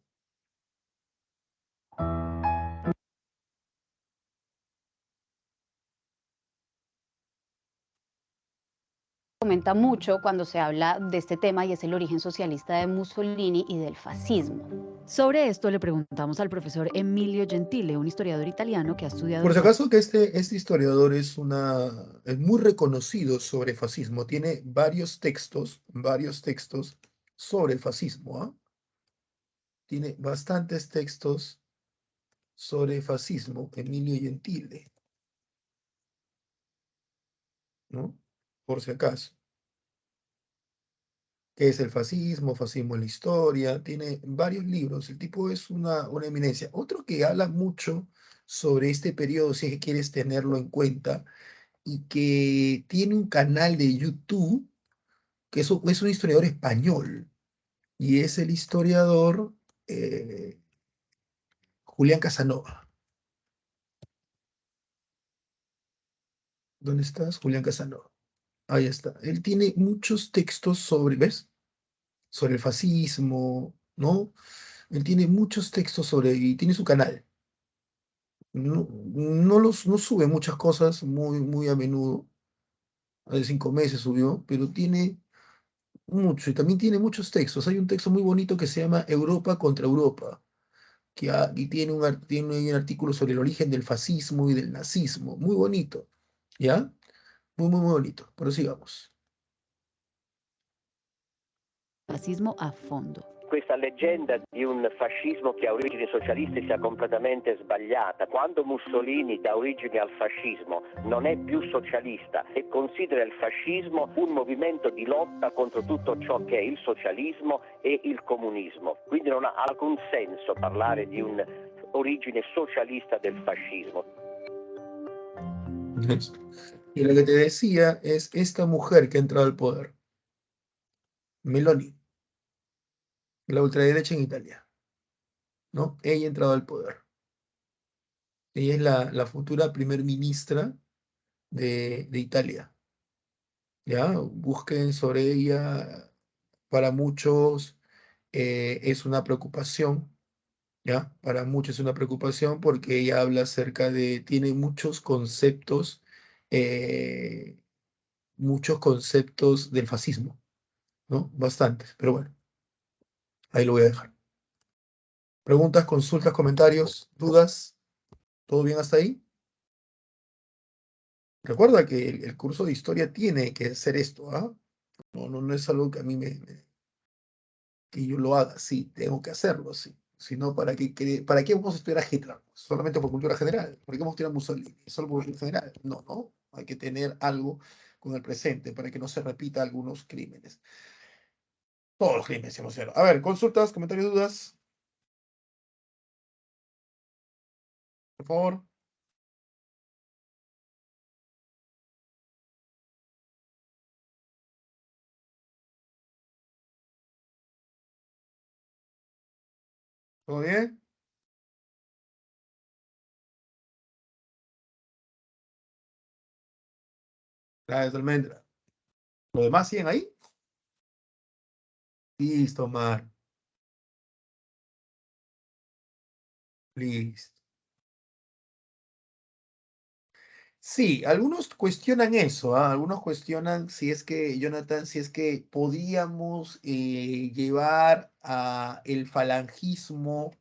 Comenta mucho cuando se habla de este tema, y es el origen socialista de Mussolini y del fascismo. Sobre esto le preguntamos al profesor Emilio Gentile, un historiador italiano que ha estudiado... Por si acaso que este historiador es muy reconocido sobre fascismo, tiene varios textos sobre el fascismo, ¿ah? Tiene bastantes textos sobre fascismo, Emilio Gentile, ¿no? Por si acaso. ¿Qué es el fascismo? Fascismo en la historia. Tiene varios libros. El tipo es una eminencia. Otro que habla mucho sobre este periodo, si es que quieres tenerlo en cuenta, y que tiene un canal de YouTube, que es un historiador español, y es el historiador Julián Casanova. ¿Dónde estás? Julián Casanova. Ahí está. Él tiene muchos textos sobre, ¿ves? Sobre el fascismo, ¿no? Él tiene muchos textos sobre, y tiene su canal. No sube muchas cosas muy a menudo. Hace 5 meses subió, pero tiene mucho, y también tiene muchos textos. Hay un texto muy bonito que se llama Europa contra Europa, y tiene un artículo sobre el origen del fascismo y del nazismo. Muy bonito, ¿ya? Muy bonito. Pero sigamos. Fascismo a fondo. Questa leggenda di un fascismo che ha origini socialiste sia completamente sbagliata. Quando Mussolini dà origine al fascismo non è più socialista e considera il fascismo un movimento di lotta contro tutto ciò che è il socialismo e il comunismo. Quindi non ha alcun senso parlare di un'origine socialista del fascismo. Y lo que te decía es esta mujer que ha entrado al poder, Meloni, la ultraderecha en Italia, ¿no? Ella ha entrado al poder. Ella es la futura primer ministra de Italia. ¿Ya? Busquen sobre ella. Para muchos es una preocupación, ¿ya? Para muchos es una preocupación porque ella habla tiene muchos conceptos del fascismo, ¿no? Bastantes, pero bueno, ahí lo voy a dejar. Preguntas, consultas, comentarios, dudas, ¿todo bien hasta ahí? Recuerda que el curso de historia tiene que hacer esto, ¿ah? No es algo que a mí que yo lo haga, sí, tengo que hacerlo, sí. Si no, ¿para qué vamos a estudiar a Hitler? ¿Solamente por cultura general? ¿Por qué vamos a estudiar a Mussolini? ¿Solo por cultura general? No, hay que tener algo con el presente para que no se repita algunos crímenes. Todos los crímenes se consideran. A ver, consultas, comentarios, dudas. Por favor. ¿Todo bien? Gracias, Almendra. ¿Lo demás siguen ahí? Listo, Mar. Listo. Sí, algunos cuestionan eso, ¿ah? Algunos cuestionan si es que, Jonathan, si es que podíamos llevar a el falangismo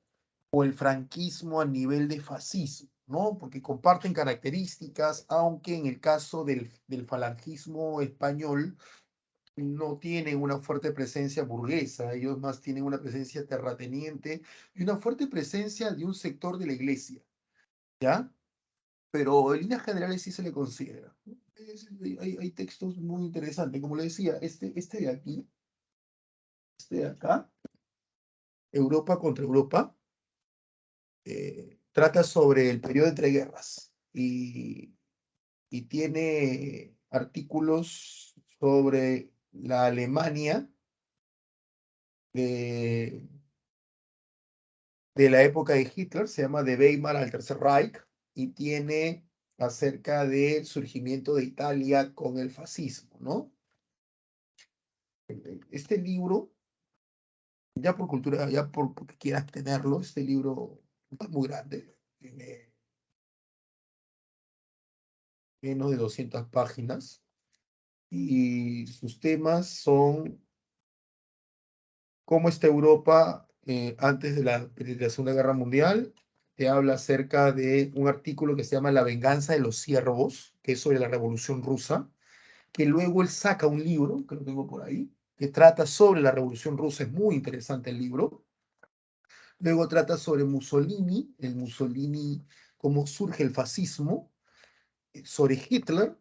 o el franquismo a nivel de fascismo, ¿no? Porque comparten características, aunque en el caso del falangismo español no tienen una fuerte presencia burguesa, ellos más tienen una presencia terrateniente y una fuerte presencia de un sector de la iglesia, ¿ya? Pero en líneas generales sí se le considera, ¿no? Hay textos muy interesantes, como le decía, este de aquí, este de acá, Europa contra Europa, trata sobre el periodo entre guerras y tiene artículos sobre la Alemania de, de la época de Hitler, se llama De Weimar al Tercer Reich, y tiene acerca del surgimiento de Italia con el fascismo, ¿no? Este libro, ya por cultura, ya porque quieras tenerlo, este libro es muy grande, tiene menos de 200 páginas, y sus temas son cómo está Europa antes de la Segunda Guerra Mundial. Te habla acerca de un artículo que se llama La venganza de los siervos, que es sobre la Revolución Rusa, que luego él saca un libro, que lo tengo por ahí, que trata sobre la Revolución Rusa, es muy interesante el libro. Luego trata sobre Mussolini, el Mussolini, cómo surge el fascismo, sobre Hitler.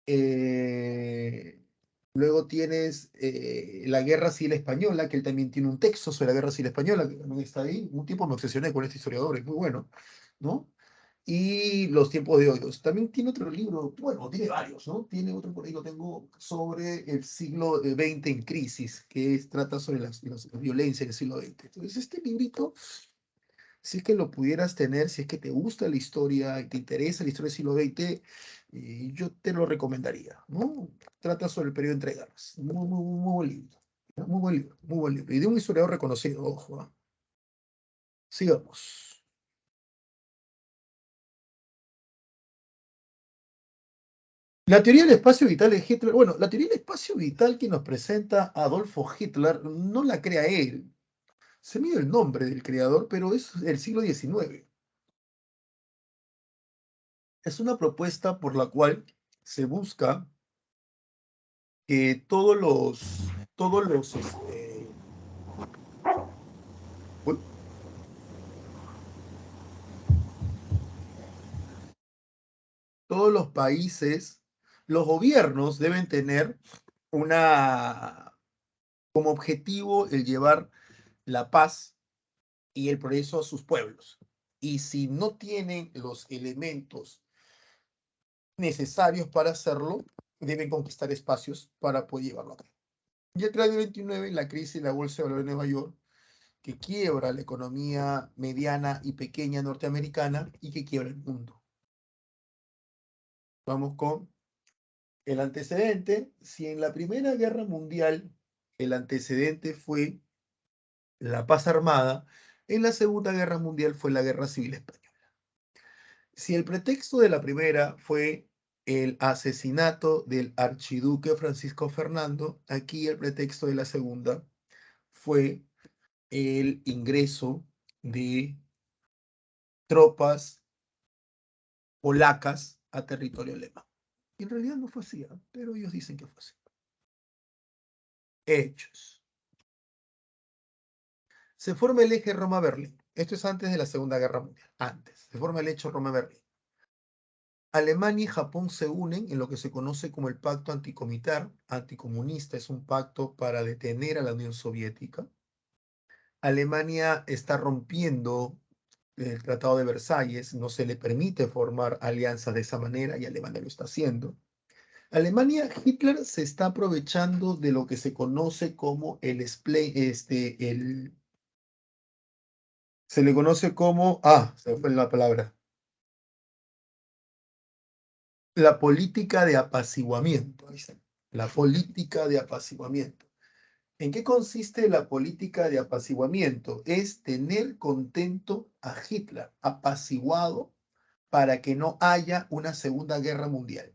eh, Luego tienes la Guerra Civil Española, que él también tiene un texto sobre la Guerra Civil Española, que también está ahí. Un tiempo me obsesioné con este historiador, es muy bueno, ¿no? Y Los tiempos de odios. También tiene otro libro, bueno, tiene varios, ¿no? Tiene otro por ahí, lo tengo, sobre el siglo XX en crisis, que trata sobre la violencia del siglo XX. Entonces, este librito, si es que lo pudieras tener, si es que te gusta la historia y te interesa la historia del siglo XX, yo te lo recomendaría, ¿no? Trata sobre el periodo entre guerras. Muy, muy, muy buen libro. ¿No? Muy buen libro, muy buen libro. Y de un historiador reconocido, ojo. ¿Ah? Sigamos. La teoría del espacio vital de Hitler, bueno, la teoría del espacio vital que nos presenta Adolfo Hitler no la crea él. Se me dio el nombre del creador, pero es del siglo XIX. Es una propuesta por la cual se busca que uy, todos los países, los gobiernos deben tener una, como objetivo el llevar la paz y el progreso a sus pueblos. Y si no tienen los elementos necesarios para hacerlo, deben conquistar espacios para poder llevarlo a cabo. Y el año 29, la crisis de la Bolsa de Valores de Nueva York, que quiebra la economía mediana y pequeña norteamericana y que quiebra el mundo. Vamos con el antecedente. Si en la Primera Guerra Mundial el antecedente fue la paz armada, en la Segunda Guerra Mundial fue la Guerra Civil Española. Si el pretexto de la primera fue el asesinato del archiduque Francisco Fernando, aquí el pretexto de la segunda fue el ingreso de tropas polacas a territorio alemán. En realidad no fue así, pero ellos dicen que fue así. Hechos. Se forma el eje Roma-Berlín. Esto es antes de la Segunda Guerra Mundial. Antes. Se forma el hecho Roma-Berlín. Alemania y Japón se unen en lo que se conoce como el Pacto Anticomunista, es un pacto para detener a la Unión Soviética. Alemania está rompiendo el Tratado de Versalles, no se le permite formar alianzas de esa manera y Alemania lo está haciendo. Hitler se está aprovechando de lo que se conoce como se le conoce como, se me fue la palabra, la política de apaciguamiento. Ahí está, la política de apaciguamiento. ¿En qué consiste la política de apaciguamiento? Es tener contento a Hitler, apaciguado, para que no haya una Segunda Guerra Mundial.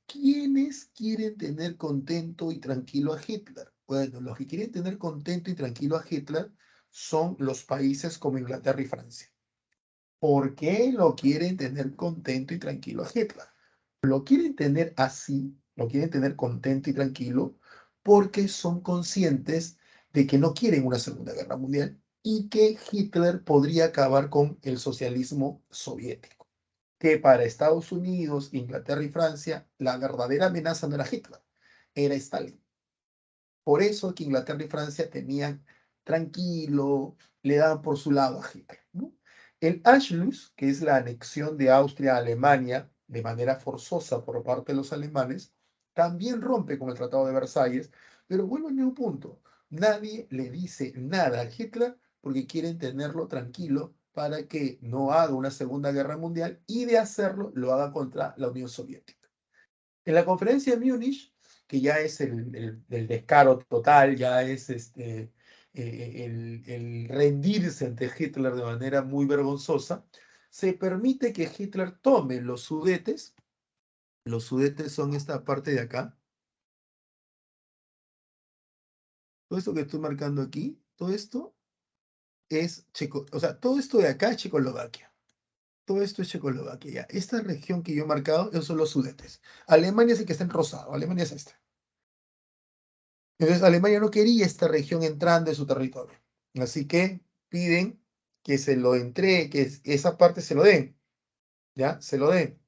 ¿Quiénes quieren tener contento y tranquilo a Hitler? Bueno, los que quieren tener contento y tranquilo a Hitler son los países como Inglaterra y Francia. ¿Por qué lo quieren tener contento y tranquilo a Hitler? Lo quieren tener así, lo quieren tener contento y tranquilo porque son conscientes de que no quieren una Segunda Guerra Mundial y que Hitler podría acabar con el socialismo soviético. Que para Estados Unidos, Inglaterra y Francia, la verdadera amenaza no era Hitler, era Stalin. Por eso que Inglaterra y Francia tenían tranquilo, le daban por su lado a Hitler, ¿no? El Anschluss, que es la anexión de Austria a Alemania de manera forzosa por parte de los alemanes, también rompe con el Tratado de Versalles, pero vuelvo al mismo punto. Nadie le dice nada a Hitler porque quieren tenerlo tranquilo para que no haga una Segunda Guerra Mundial y de hacerlo lo haga contra la Unión Soviética. En la conferencia de Múnich, que ya es el descaro total, ya es el rendirse ante Hitler de manera muy vergonzosa, se permite que Hitler tome los sudetes son esta parte de acá, todo esto que estoy marcando aquí, todo esto es o sea, todo esto de acá es Checoslovaquia. Todo esto es Checoslovaquia. Ya. Esta región que yo he marcado, esos son los sudetes. Alemania es el que está en rosado, Alemania es esta. Entonces Alemania no quería esta región entrando en su territorio. Así que piden que se lo entregue, que esa parte se lo den. ¿Ya? Se lo den.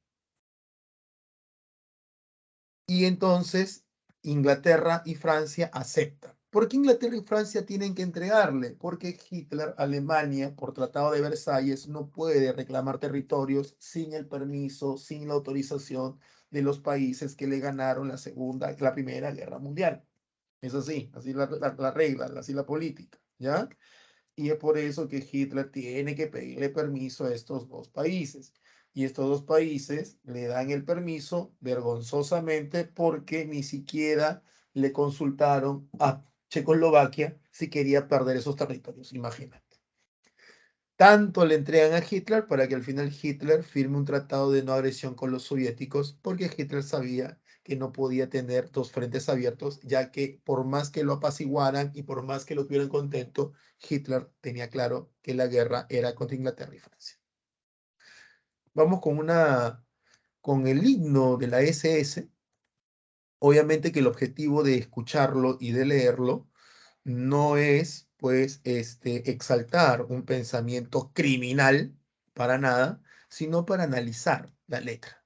Y entonces Inglaterra y Francia aceptan. ¿Por qué Inglaterra y Francia tienen que entregarle? Porque Hitler, Alemania, por Tratado de Versalles, no puede reclamar territorios sin el permiso, sin la autorización de los países que le ganaron la Primera Guerra Mundial. Es así la regla, así la política, ¿ya? Y es por eso que Hitler tiene que pedirle permiso a estos dos países. Y estos dos países le dan el permiso vergonzosamente porque ni siquiera le consultaron a Checoslovaquia si quería perder esos territorios, imagínate. Tanto le entregan a Hitler para que al final Hitler firme un tratado de no agresión con los soviéticos, porque Hitler sabía que no podía tener dos frentes abiertos, ya que por más que lo apaciguaran y por más que lo tuvieran contento, Hitler tenía claro que la guerra era contra Inglaterra y Francia. Vamos con el himno de la SS. Obviamente que el objetivo de escucharlo y de leerlo no es, pues, exaltar un pensamiento criminal para nada, sino para analizar la letra.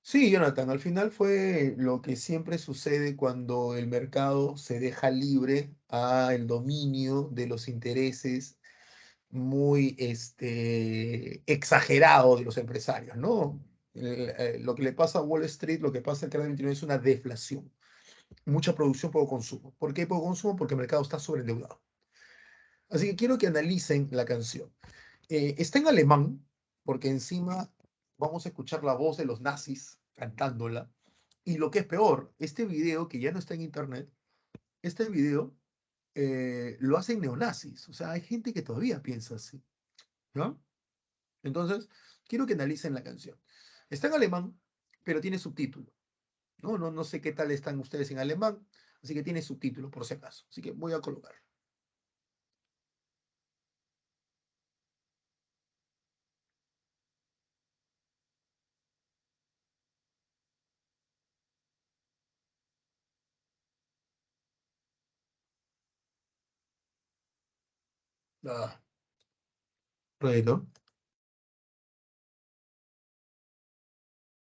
Sí, Jonathan, al final fue lo que siempre sucede cuando el mercado se deja libre al dominio de los intereses muy exagerado de los empresarios, ¿no? Lo que le pasa a Wall Street, lo que pasa al canal 29 es una deflación. Mucha producción, poco consumo. ¿Por qué poco consumo? Porque el mercado está sobreendeudado. Así que quiero que analicen la canción. Está en alemán, porque encima vamos a escuchar la voz de los nazis cantándola. Y lo que es peor, este video que ya no está en internet, este video lo hacen neonazis. O sea, hay gente que todavía piensa así, ¿no? Entonces, quiero que analicen la canción. Está en alemán, pero tiene subtítulo. No sé qué tal están ustedes en alemán, así que tiene subtítulo por si acaso. Así que voy a colocar. Ah, bueno,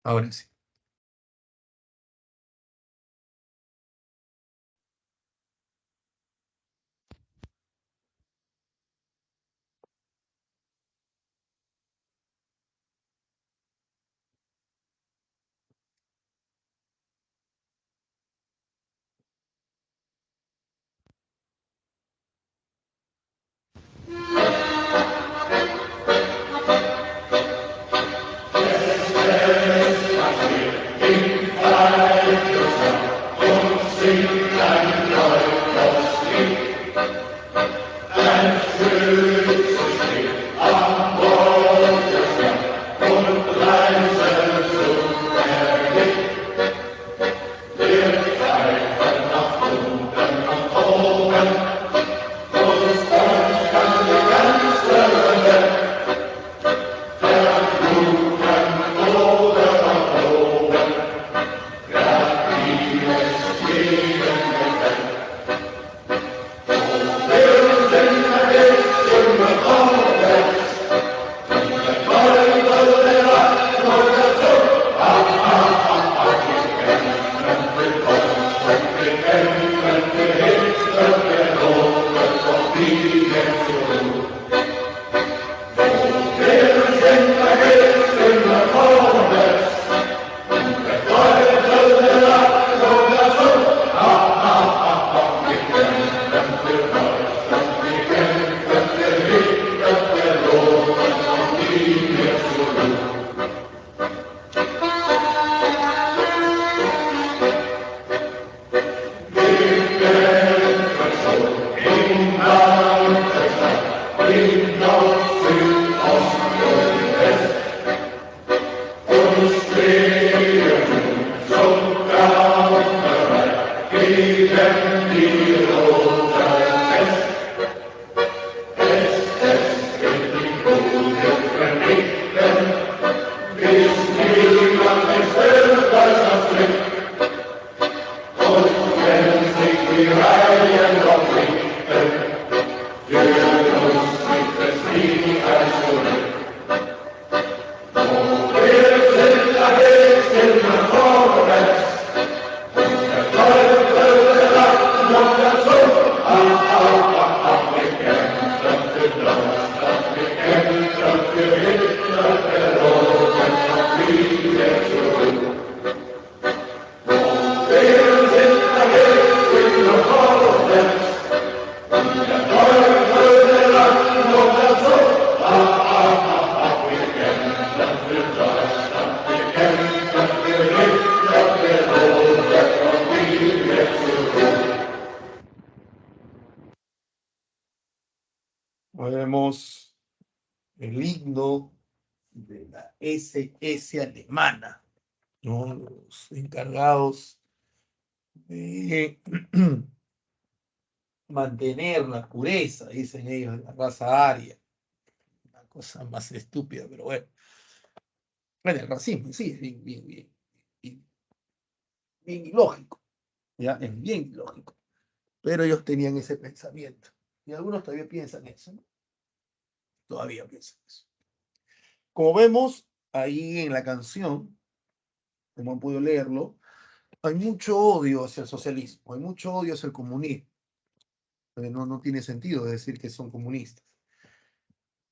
ahora sí. Vemos el himno de la SS alemana, ¿no? Los encargados de mantener la pureza, dicen ellos, de la raza aria. Una cosa más estúpida, pero bueno. Bueno, el racismo sí es bien ilógico, ¿ya? Es bien ilógico. Pero ellos tenían ese pensamiento. Y algunos todavía piensan eso, ¿no? Todavía piensan eso. Como vemos ahí en la canción, como han podido leerlo, hay mucho odio hacia el socialismo, hay mucho odio hacia el comunismo. No tiene sentido decir que son comunistas.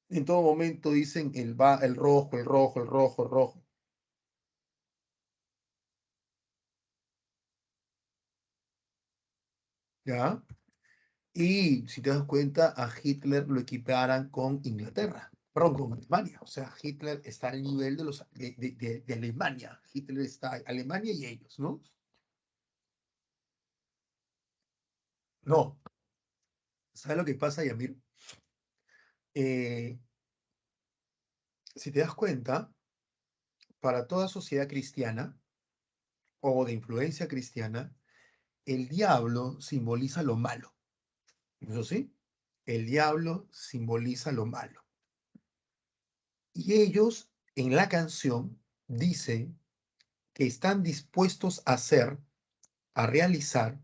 En todo momento dicen el rojo, el rojo, el rojo, el rojo. ¿Ya? Y si te das cuenta, a Hitler lo equiparan con Inglaterra, perdón, con Alemania. O sea, Hitler está al nivel de Alemania. Hitler está Alemania y ellos, ¿no? No. ¿Sabes lo que pasa, Yamir? Eh, si te das cuenta, para toda sociedad cristiana o de influencia cristiana, el diablo simboliza lo malo. ¿Eso sí? El diablo simboliza lo malo. Y ellos en la canción dicen que están dispuestos a hacer, a realizar,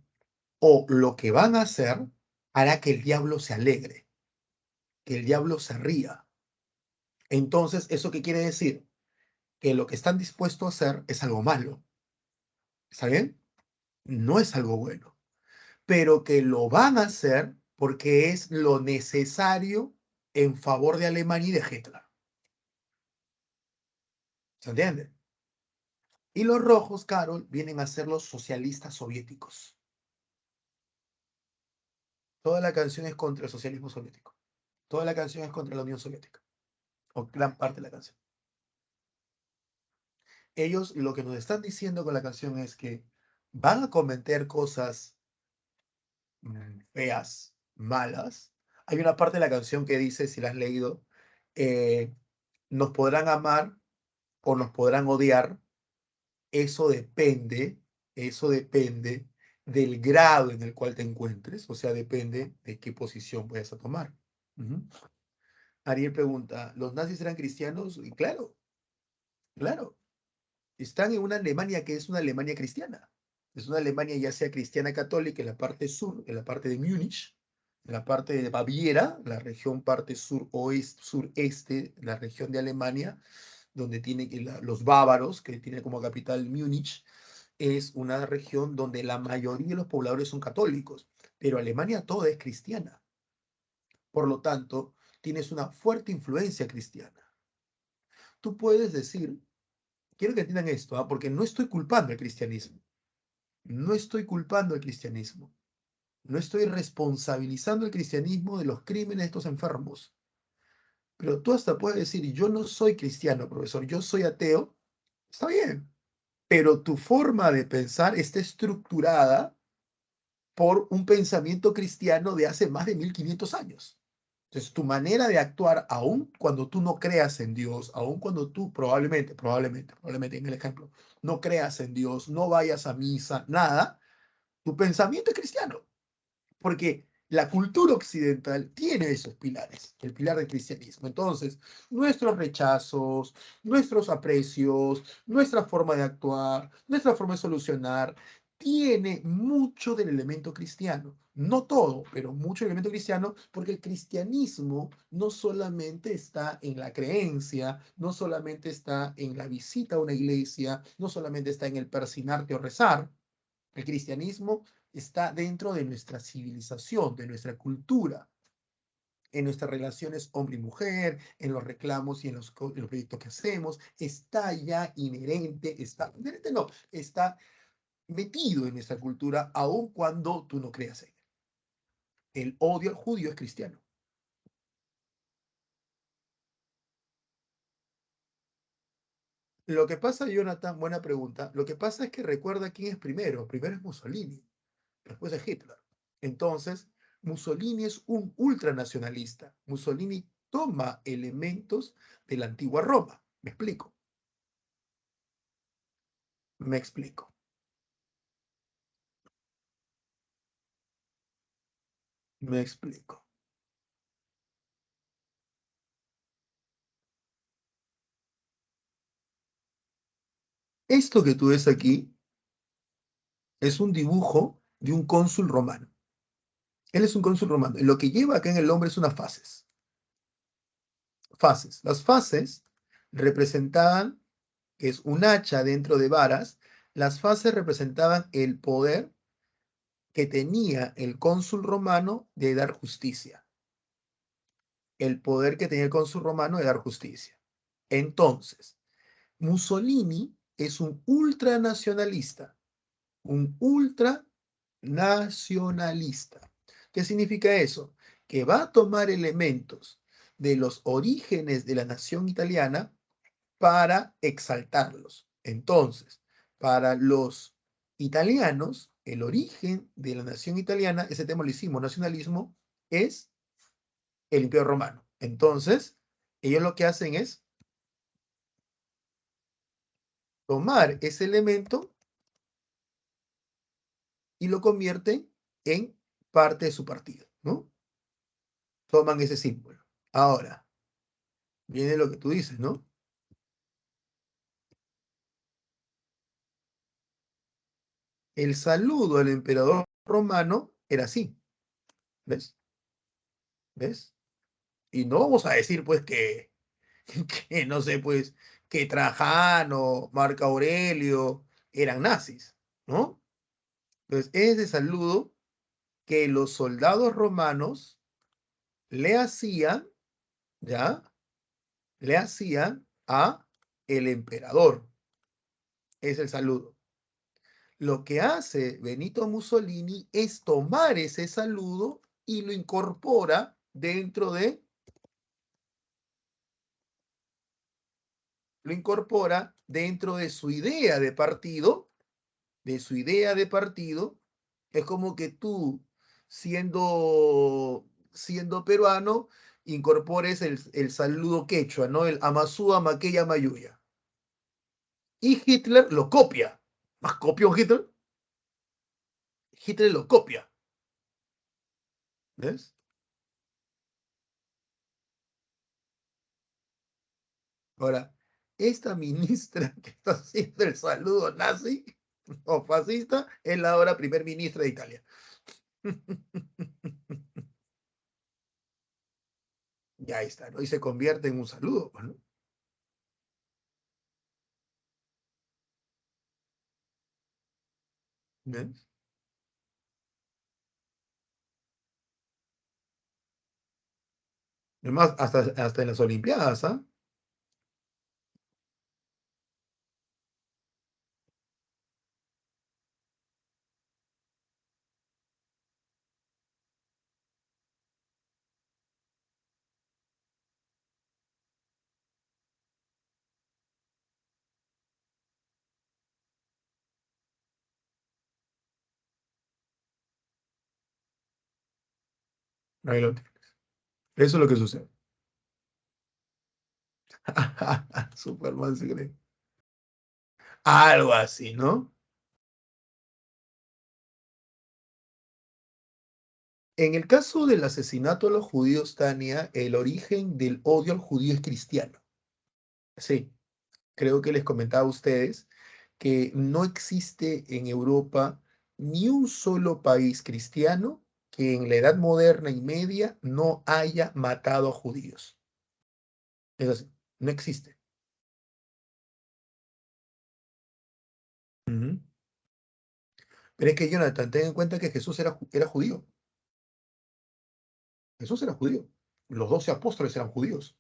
o lo que van a hacer hará que el diablo se alegre. que el diablo se ría. Entonces, ¿eso qué quiere decir? Que lo que están dispuestos a hacer es algo malo. ¿Está bien? No es algo bueno, pero que lo van a hacer porque es lo necesario en favor de Alemania y de Hitler. ¿Se entiende? Y los rojos, Carol, vienen a ser los socialistas soviéticos. Toda la canción es contra el socialismo soviético. Toda la canción es contra la Unión Soviética. O gran parte de la canción. Ellos lo que nos están diciendo con la canción es que van a cometer cosas feas, malas. Hay una parte de la canción que dice, si la has leído, eh, nos podrán amar o nos podrán odiar. Eso depende del grado en el cual te encuentres, o sea, depende de qué posición vayas a tomar. Ariel pregunta, ¿los nazis eran cristianos? Y claro, claro, están en una Alemania que es una Alemania cristiana. Es una Alemania ya sea cristiana católica en la parte sur, en la parte de Múnich, en la parte de Baviera, la región parte sureste, la región de Alemania, donde tiene los bávaros, que tiene como capital Múnich, es una región donde la mayoría de los pobladores son católicos, pero Alemania toda es cristiana. Por lo tanto, tienes una fuerte influencia cristiana. Tú puedes decir, quiero que entiendan esto, ¿ah? Porque no estoy culpando al cristianismo. No estoy culpando al cristianismo. No estoy responsabilizando al cristianismo de los crímenes de estos enfermos. Pero tú hasta puedes decir, yo no soy cristiano, profesor, yo soy ateo. Está bien. Pero tu forma de pensar está estructurada por un pensamiento cristiano de hace más de 1500 años. Entonces, tu manera de actuar, aun cuando tú no creas en Dios, aun cuando tú probablemente en el ejemplo, no creas en Dios, no vayas a misa, nada, tu pensamiento es cristiano. Porque la cultura occidental tiene esos pilares, el pilar del cristianismo. Entonces, nuestros rechazos, nuestros aprecios, nuestra forma de actuar, nuestra forma de solucionar, tiene mucho del elemento cristiano. No todo, pero mucho del elemento cristiano, porque el cristianismo no solamente está en la creencia, no solamente está en la visita a una iglesia, no solamente está en el persignarte o rezar. El cristianismo está dentro de nuestra civilización, de nuestra cultura, en nuestras relaciones hombre y mujer, en los reclamos y en los proyectos que hacemos, está ya inherente no, está metido en nuestra cultura, aun cuando tú no creas en él. El odio al judío es cristiano. Lo que pasa, Jonathan, buena pregunta, lo que pasa es que recuerda quién es primero. Primero es Mussolini, después es Hitler. Entonces, Mussolini es un ultranacionalista. Mussolini toma elementos de la antigua Roma. ¿Me explico? Me explico. Me explico. Esto que tú ves aquí es un dibujo de un cónsul romano. Él es un cónsul romano. Y lo que lleva acá en el hombre es unas fases. Fases. Las fases representaban, que es un hacha dentro de varas, las fases representaban el poder que tenía el cónsul romano de dar justicia. El poder que tenía el cónsul romano de dar justicia. Entonces, Mussolini es un ultranacionalista. Un ultranacionalista. ¿Qué significa eso? Que va a tomar elementos de los orígenes de la nación italiana para exaltarlos. Entonces, para los italianos, el origen de la nación italiana, ese tema lo hicimos, nacionalismo, es el Imperio Romano. Entonces, ellos lo que hacen es tomar ese elemento y lo convierten en parte de su partido, ¿no? Toman ese símbolo. Ahora, viene lo que tú dices, ¿no? El saludo al emperador romano era así. ¿Ves? ¿Ves? Y no vamos a decir, pues, que no sé, pues, que Trajano, Marco Aurelio eran nazis, ¿no? Entonces, es de saludo que los soldados romanos le hacían, ¿ya? Le hacían a el emperador. Es el saludo. Lo que hace Benito Mussolini es tomar ese saludo y lo incorpora dentro de su idea de partido, es como que tú, siendo peruano, incorpores el saludo quechua, ¿no? El Amasúa Maqueya Mayuya. Y Hitler lo copia. ¿Más copia un Hitler? Hitler lo copia. ¿Ves? Ahora, esta ministra que está haciendo el saludo nazi o fascista es la ahora primer ministra de Italia. Ya está, ¿no? Y se convierte en un saludo, pues, ¿no? ¿Ves? Además, hasta en las Olimpiadas, ¿ah? Ahí lo tienes. Eso es lo que sucede. Superman se cree. Algo así, ¿no? En el caso del asesinato a los judíos, Tania, el origen del odio al judío es cristiano. Sí, creo que les comentaba a ustedes que no existe en Europa ni un solo país cristiano que en la Edad Moderna y Media no haya matado a judíos. Es así, no existe. Ujú. Pero es que, Jonathan, ten en cuenta que Jesús era judío. Jesús era judío. Los 12 apóstoles eran judíos.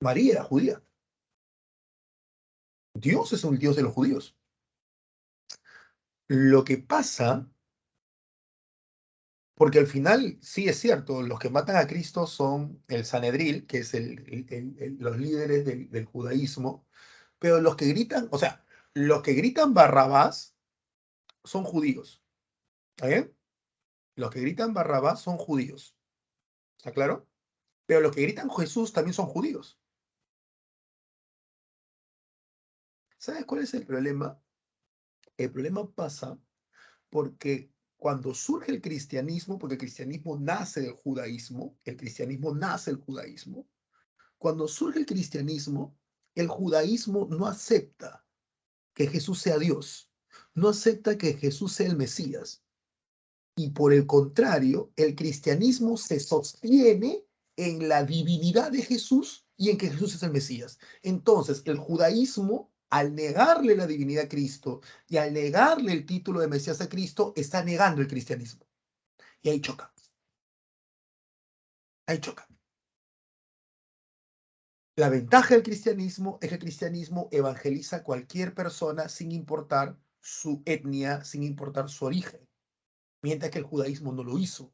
María era judía. Dios es un Dios de los judíos. Lo que pasa, porque al final sí es cierto, los que matan a Cristo son el Sanedril, que es los líderes del judaísmo, pero los que gritan, o sea, los que gritan Barrabás son judíos. ¿Está bien? Los que gritan Barrabás son judíos. ¿Está claro? Pero los que gritan Jesús también son judíos. ¿Sabes cuál es el problema? El problema pasa porque cuando surge el cristianismo, porque el cristianismo nace del judaísmo, cuando surge el judaísmo no acepta que Jesús sea Dios, no acepta que Jesús sea el Mesías. Y por el contrario, el cristianismo se sostiene en la divinidad de Jesús y en que Jesús es el Mesías. Entonces, el judaísmo, al negarle la divinidad a Cristo y al negarle el título de Mesías a Cristo, está negando el cristianismo. Y ahí choca. Ahí choca. La ventaja del cristianismo es que el cristianismo evangeliza a cualquier persona sin importar su etnia, sin importar su origen, mientras que el judaísmo no lo hizo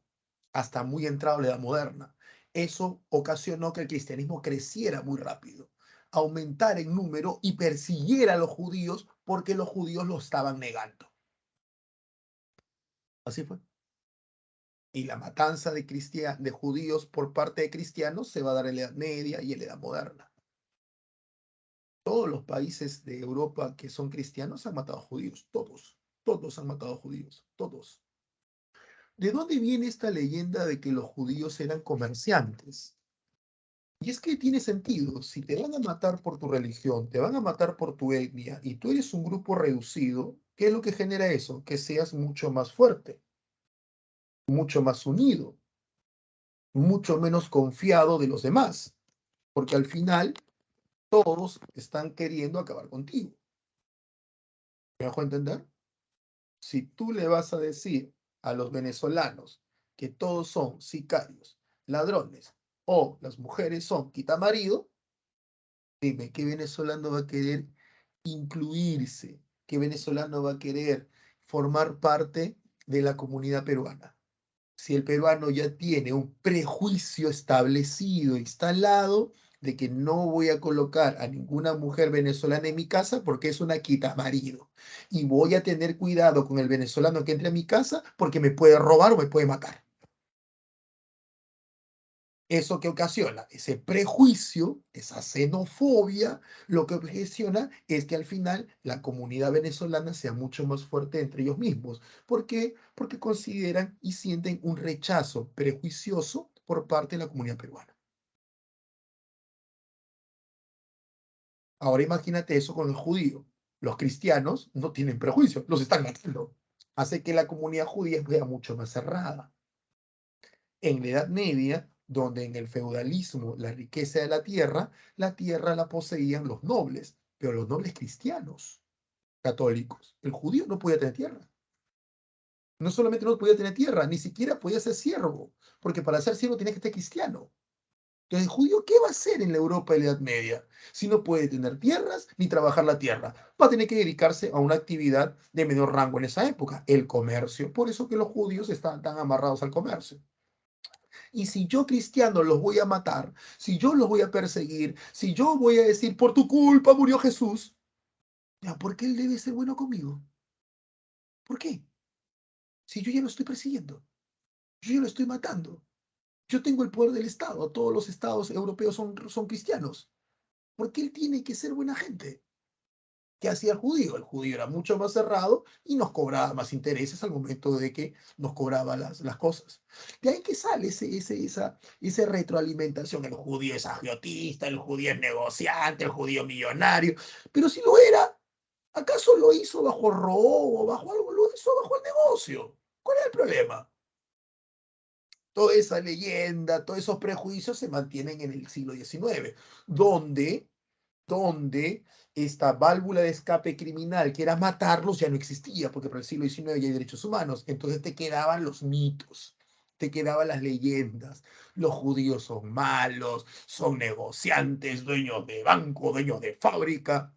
hasta muy entrado en la Edad Moderna. Eso ocasionó que el cristianismo creciera muy rápido, aumentara en número y persiguiera a los judíos porque los judíos lo estaban negando. Así fue. Y la matanza de judíos por parte de cristianos se va a dar en la Edad Media y en la Edad Moderna. Todos los países de Europa que son cristianos han matado a judíos, todos han matado a judíos, todos. ¿De dónde viene esta leyenda de que los judíos eran comerciantes? Y es que tiene sentido, si te van a matar por tu religión, te van a matar por tu etnia y tú eres un grupo reducido, ¿qué es lo que genera eso? Que seas mucho más fuerte. mucho más unido, mucho menos confiado de los demás, porque al final todos están queriendo acabar contigo. ¿Me dejo entender? Si tú le vas a decir a los venezolanos que todos son sicarios, ladrones, o las mujeres son quitamarido, dime, ¿qué venezolano va a querer incluirse? ¿Qué venezolano va a querer formar parte de la comunidad peruana? Si el peruano ya tiene un prejuicio establecido, instalado, de que no voy a colocar a ninguna mujer venezolana en mi casa porque es una quitamarido. Y voy a tener cuidado con el venezolano que entre a mi casa porque me puede robar o me puede matar. Eso que ocasiona ese prejuicio, esa xenofobia, lo que ocasiona es que al final la comunidad venezolana sea mucho más fuerte entre ellos mismos. ¿Por qué? Porque consideran y sienten un rechazo prejuicioso por parte de la comunidad peruana. Ahora imagínate eso con el judío. Los cristianos no tienen prejuicios, los están matando. Hace que la comunidad judía sea mucho más cerrada. En la Edad Media, donde en el feudalismo la riqueza de la tierra la poseían los nobles, pero los nobles cristianos, católicos. El judío no podía tener tierra. No solamente no podía tener tierra, ni siquiera podía ser siervo, porque para ser siervo tenía que ser cristiano. Entonces, ¿el judío qué va a hacer en la Europa de la Edad Media? Si no puede tener tierras ni trabajar la tierra, va a tener que dedicarse a una actividad de menor rango en esa época, el comercio. Por eso que los judíos estaban tan amarrados al comercio. Y si yo cristiano los voy a matar, si yo los voy a perseguir, si yo voy a decir, por tu culpa murió Jesús, ya, ¿por qué él debe ser bueno conmigo? ¿Por qué? Si yo ya lo estoy persiguiendo, yo ya lo estoy matando, yo tengo el poder del Estado, todos los estados europeos son cristianos. ¿Por qué él tiene que ser buena gente? ¿Qué hacía el judío? El judío era mucho más cerrado y nos cobraba más intereses al momento de que nos cobraba las cosas. De ahí que sale esa retroalimentación. El judío es agiotista, el judío es negociante, el judío millonario. Pero si lo era, ¿acaso lo hizo bajo robo, bajo algo? Lo hizo bajo el negocio. ¿Cuál es el problema? Toda esa leyenda, todos esos prejuicios se mantienen en el siglo XIX, donde esta válvula de escape criminal, que era matarlos, ya no existía, porque para el siglo XIX ya hay derechos humanos. Entonces te quedaban los mitos, te quedaban las leyendas. Los judíos son malos, son negociantes, dueños de banco, dueños de fábrica.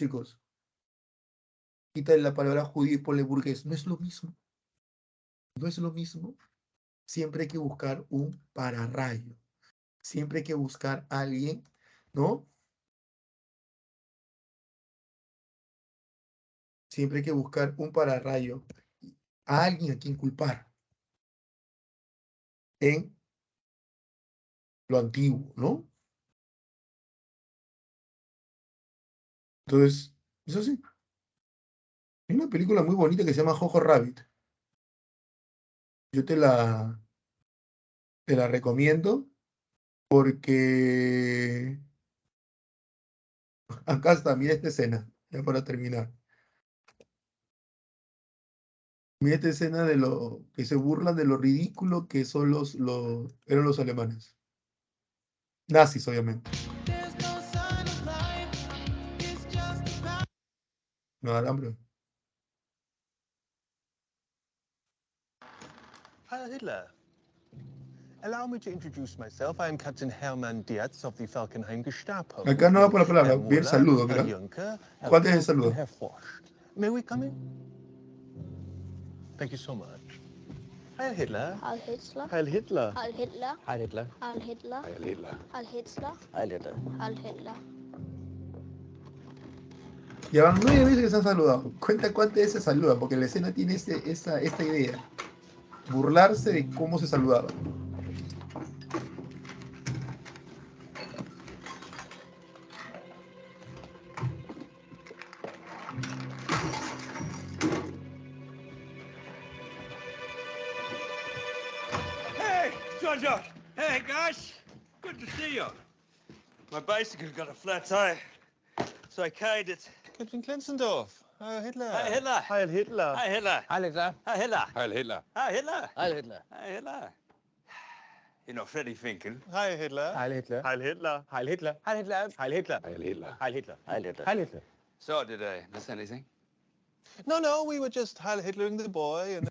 Chicos, quítale la palabra judío y ponle burgués. No es lo mismo. No es lo mismo. Siempre hay que buscar un pararrayo. Siempre hay que buscar a alguien, ¿no? Siempre hay que buscar un pararrayo, a alguien a quien culpar en lo antiguo, ¿no? Entonces, eso sí. Hay una película muy bonita que se llama Jojo Rabbit. Yo te la recomiendo porque acá está, mira esta escena, ya para terminar. Mira esta escena de lo que se burlan de lo ridículo que son eran los alemanes. Nazis, obviamente. No, hambre. Heil Hitler. Allow me to introduce myself. I am Captain Hermann Dietz of the Falkenhayn Gestapo. Acá no va por la palabra, Herr bien Müller, saludo, Herr mira. Juncker, Herr ¿Cuál es el Koch saludo? and Herr Forst. May we come in? Thank you so much. Heil Hitler. Heil Hitler. Heil Hitler. Heil Hitler. Heil Hitler. Heil Hitler. Heil Hitler. Heil Hitler. Heil Hitler. Heil Hitler. Ya van 9 veces que se han saludado. Cuenta cuántas veces se saludan, porque la escena tiene esta idea. Burlarse de cómo se saludaban. Hey, Georgia! Hey, guys! Good to see you. My bicycle got a flat tire, so I carried it. Captain Klenzendorf. Heil Hitler. Heil Hitler. Heil Hitler. Heil Hitler. Heil Hitler. Heil Hitler. Heil Hitler. Heil Hitler. Heil Hitler. Heil Hitler. You know, Freddie Finkel. Heil Hitler. Heil Hitler. Heil Hitler. Heil Hitler. Heil Hitler. Heil Hitler. Heil Hitler. Heil Hitler. Heil Hitler. Heil Hitler. So, did I miss anything? No, we were just Heil Hitlering the boy. And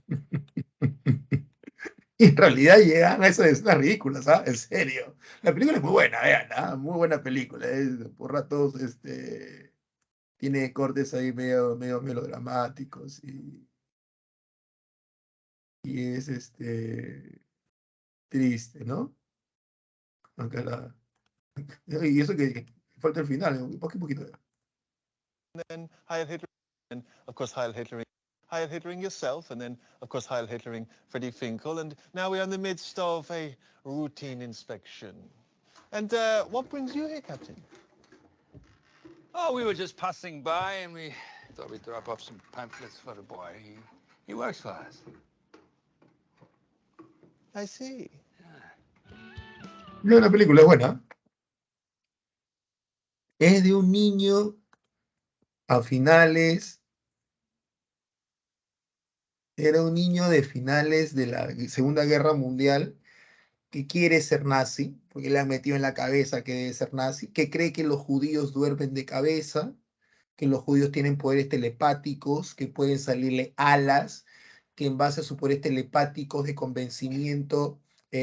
Y en realidad llegan a esas escenas ridículas, ¿sabes? En serio. La película es muy buena, vean, ¿ah? Muy buena película. Por ratos, tiene cortes ahí medio melodramáticos y es triste, ¿no? Aunque y eso que falta el final, un poquito. then Heil Hitler. And of course, Heil Hitlering. Heil Hitlering yourself. And then, of course, Heil Hitlering Freddie Finkel. And now we're in the midst of a routine inspection. And what brings you here, Captain? Oh, we were just passing by and we thought we'd drop off some pamphlets for the boy. He works for us. I see. No, la película es buena. Es de un niño a finales. Era un niño de finales de la Segunda Guerra Mundial que quiere ser nazi, porque le han metido en la cabeza que debe ser nazi, que cree que los judíos duermen de cabeza, que los judíos tienen poderes telepáticos, que pueden salirle alas, que en base a sus poderes telepáticos de convencimiento, sí,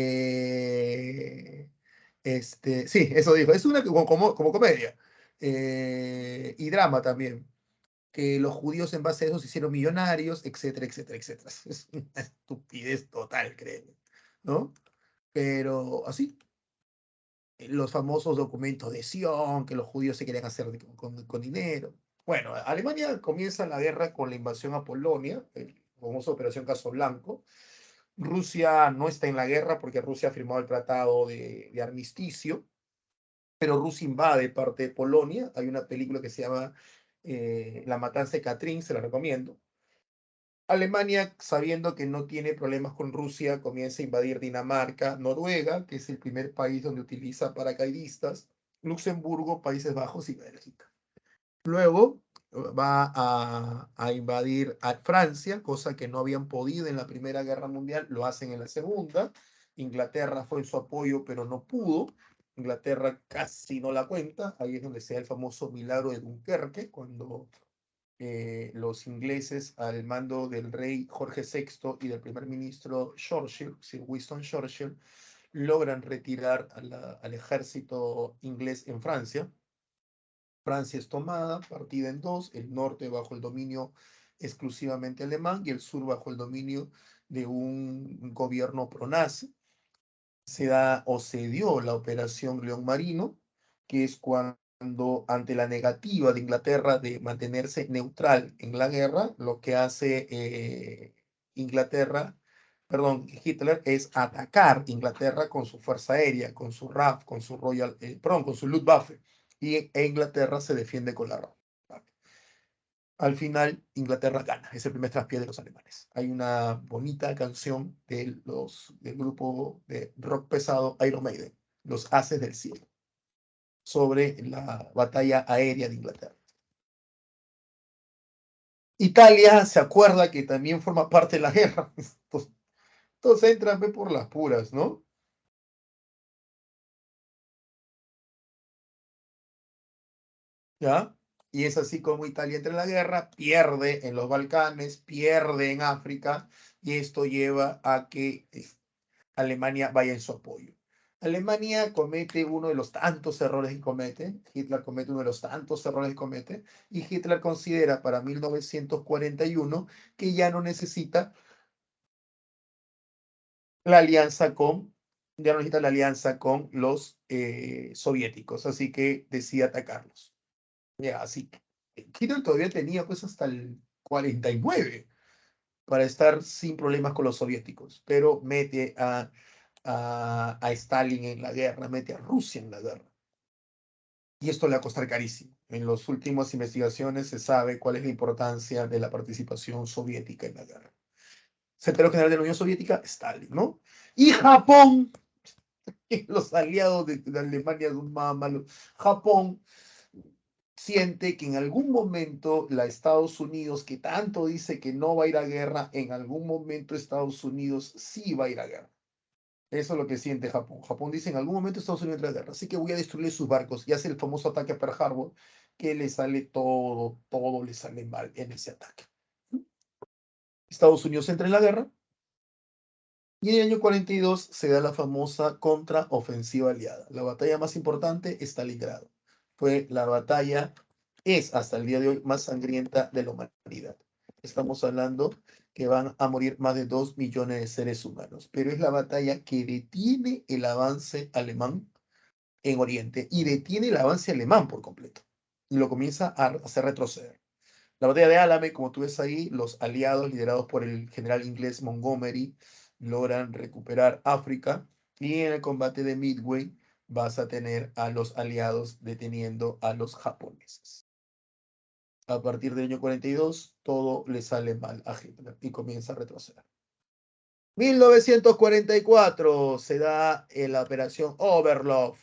eso dijo, es una como comedia, y drama también, que los judíos en base a eso se hicieron millonarios, etcétera, etcétera, etcétera. Es una estupidez total, créeme, ¿no? Pero así, los famosos documentos de Sion, que los judíos se querían hacer con dinero. Bueno, Alemania comienza la guerra con la invasión a Polonia, la famosa Operación Caso Blanco. Rusia no está en la guerra porque Rusia ha firmado el tratado de armisticio, pero Rusia invade parte de Polonia. Hay una película que se llama La Matanza de Katyn, se la recomiendo. Alemania, sabiendo que no tiene problemas con Rusia, comienza a invadir Dinamarca, Noruega, que es el primer país donde utiliza paracaidistas, Luxemburgo, Países Bajos y Bélgica. Luego va a invadir a Francia, cosa que no habían podido en la Primera Guerra Mundial, lo hacen en la Segunda. Inglaterra fue en su apoyo, pero no pudo. Inglaterra casi no la cuenta. Ahí es donde se da el famoso milagro de Dunkerque, cuando los ingleses, al mando del rey Jorge VI y del primer ministro Churchill, Sir Winston Churchill, logran retirar al ejército inglés en Francia. Francia es tomada, partida en dos, el norte bajo el dominio exclusivamente alemán y el sur bajo el dominio de un gobierno pro-nazi. Se dio la Operación León Marino, que es cuando, ante la negativa de Inglaterra de mantenerse neutral en la guerra, lo que hace Hitler es atacar Inglaterra con su fuerza aérea, con su RAF, con su con su Luftwaffe, e Inglaterra se defiende con la RAF. Al final, Inglaterra gana, es el primer traspié de los alemanes. Hay una bonita canción del grupo de rock pesado Iron Maiden, Los Haces del Cielo, sobre la batalla aérea de Inglaterra. Italia se acuerda que también forma parte de la guerra. Entonces entran por las puras, ¿no? ¿Ya? Y es así como Italia entra en la guerra, pierde en los Balcanes, pierde en África, y esto lleva a que Alemania vaya en su apoyo. Alemania comete uno de los tantos errores que comete, Hitler comete uno de los tantos errores que comete, y Hitler considera para 1941 que ya no necesita la alianza con los soviéticos, así que decide atacarlos. Ya, así que Hitler todavía tenía pues hasta el 49 para estar sin problemas con los soviéticos, pero mete a Stalin en la guerra, mete a Rusia en la guerra. Y esto le va a costar carísimo. En las últimas investigaciones se sabe cuál es la importancia de la participación soviética en la guerra. Secretario General de la Unión Soviética, Stalin, ¿no? Y Japón, los aliados de Alemania son más malos. Japón siente que en algún momento la Estados Unidos, que tanto dice que no va a ir a guerra, en algún momento Estados Unidos sí va a ir a guerra. Eso es lo que siente Japón. Japón dice en algún momento Estados Unidos entra a guerra, así que voy a destruir sus barcos y hace el famoso ataque a Pearl Harbor, que le sale todo le sale mal en ese ataque. Estados Unidos entra en la guerra y en el año 42 se da la famosa contraofensiva aliada. La batalla más importante, Stalingrado. Fue la batalla, es hasta el día de hoy más sangrienta de la humanidad. Estamos hablando que van a morir más de 2 millones de seres humanos, pero es la batalla que detiene el avance alemán en Oriente y detiene el avance alemán por completo y lo comienza a hacer retroceder. La batalla de Álame, como tú ves ahí, los aliados liderados por el general inglés Montgomery logran recuperar África y en el combate de Midway vas a tener a los aliados deteniendo a los japoneses. A partir del año 42, todo le sale mal a Hitler y comienza a retroceder. 1944 se da la operación Overlord,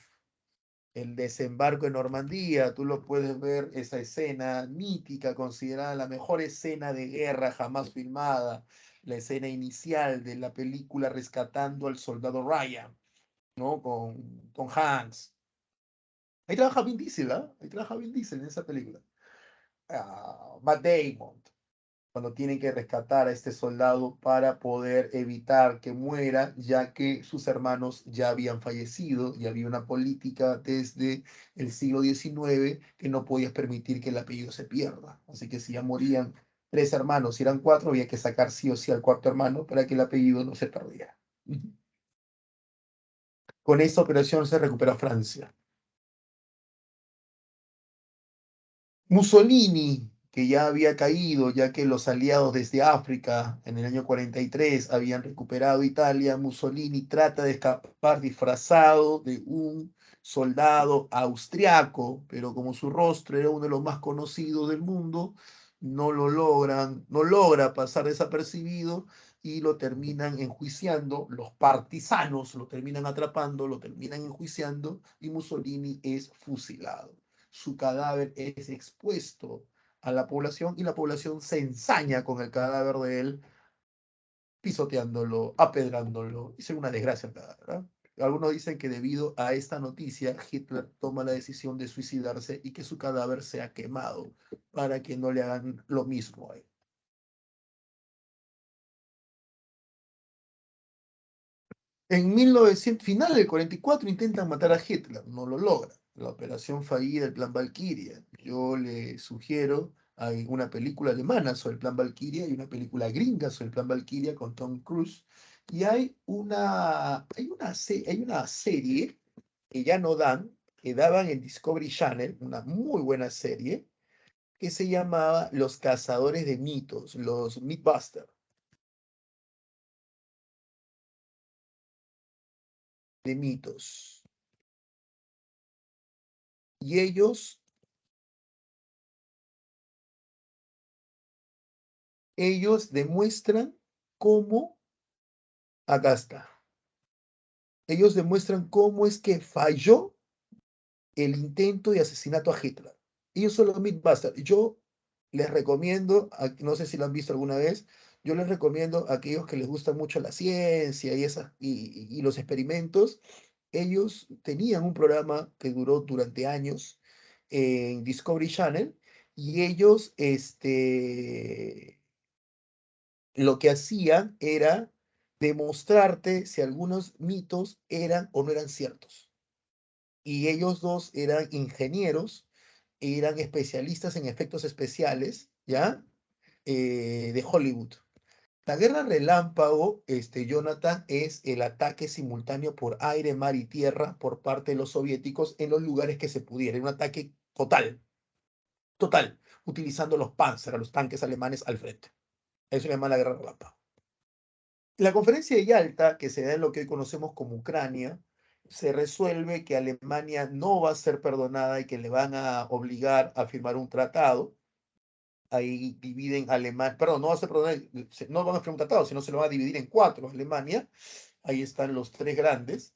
el desembarco en Normandía. Tú lo puedes ver, esa escena mítica, considerada la mejor escena de guerra jamás filmada, la escena inicial de la película Rescatando al Soldado Ryan, ¿no? Con Tom Hanks. Ahí trabaja Vin Diesel, ¿ah? Ahí trabaja Vin Diesel en esa película. Matt Damon, cuando tienen que rescatar a este soldado para poder evitar que muera, ya que sus hermanos ya habían fallecido y había una política desde el siglo XIX que no podías permitir que el apellido se pierda. Así que si ya morían 3 hermanos, si eran 4, había que sacar sí o sí al 4.º hermano para que el apellido no se perdiera. Con esta operación se recupera Francia. Mussolini, que ya había caído, ya que los aliados desde África en el año 43 habían recuperado Italia, Mussolini trata de escapar disfrazado de un soldado austriaco, pero como su rostro era uno de los más conocidos del mundo, no logra pasar desapercibido y lo terminan enjuiciando, los partisanos lo terminan atrapando, lo terminan enjuiciando y Mussolini es fusilado. Su cadáver es expuesto a la población y la población se ensaña con el cadáver de él, pisoteándolo, apedrándolo. Es una desgracia el cadáver, ¿verdad? Algunos dicen que debido a esta noticia, Hitler toma la decisión de suicidarse y que su cadáver sea quemado para que no le hagan lo mismo a él. En 1900, final del 44 intentan matar a Hitler, no lo logran. La operación fallida del Plan Valkyria. Yo le sugiero, hay una película alemana sobre el Plan Valkyria y una película gringa sobre el Plan Valkyria con Tom Cruise. Y hay una serie que ya no dan, que daban en Discovery Channel, una muy buena serie, que se llamaba Los Cazadores de Mitos, los Mythbusters. De mitos. Y ellos demuestran cómo, acá está, ellos demuestran cómo es que falló el intento de asesinato a Hitler. Ellos son los Mythbusters. Yo les recomiendo, no sé si lo han visto alguna vez, yo les recomiendo a aquellos que les gusta mucho la ciencia y los experimentos. Ellos tenían un programa que duró durante años en Discovery Channel y ellos lo que hacían era demostrarte si algunos mitos eran o no eran ciertos. Y ellos dos eran ingenieros, eran especialistas en efectos especiales, ¿ya? De Hollywood. La guerra relámpago, Jonathan, es el ataque simultáneo por aire, mar y tierra por parte de los soviéticos en los lugares que se pudiera. Un ataque total, utilizando los Panzer, los tanques alemanes al frente. Eso le llama la guerra relámpago. La conferencia de Yalta, que se da en lo que hoy conocemos como Ucrania, se resuelve que Alemania no va a ser perdonada y que le van a obligar a firmar un tratado. Ahí dividen Alemania, perdón, no va a ser perdonada, no van a firmar un tratado, sino se lo van a dividir en 4 Alemania. Ahí están los 3 grandes.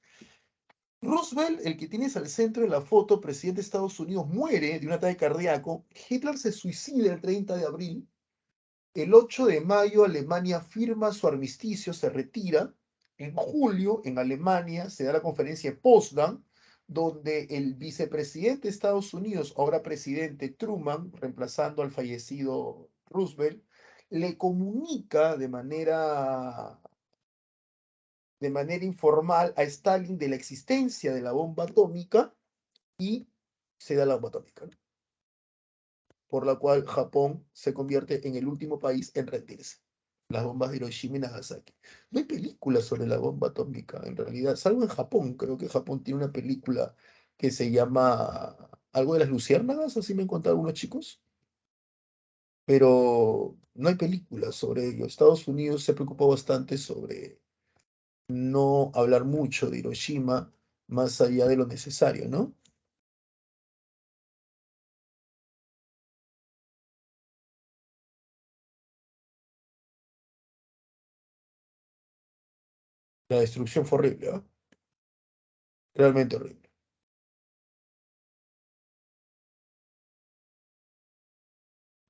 Roosevelt, el que tienes al centro de la foto, presidente de Estados Unidos, muere de un ataque cardíaco. Hitler se suicida el 30 de abril. El 8 de mayo, Alemania firma su armisticio, se retira. En julio, en Alemania, se da la conferencia de Potsdam, donde el vicepresidente de Estados Unidos, ahora presidente Truman, reemplazando al fallecido Roosevelt, le comunica de manera informal a Stalin de la existencia de la bomba atómica y se da la bomba atómica, ¿no? Por la cual Japón se convierte en el último país en rendirse. Las bombas de Hiroshima y Nagasaki. No hay películas sobre la bomba atómica, en realidad, salvo en Japón. Creo que Japón tiene una película que se llama algo de las luciérnagas, así me han contado algunos chicos. Pero no hay películas sobre ello. Estados Unidos se preocupó bastante sobre no hablar mucho de Hiroshima más allá de lo necesario, ¿no? La destrucción fue horrible, ¿ah? Realmente horrible.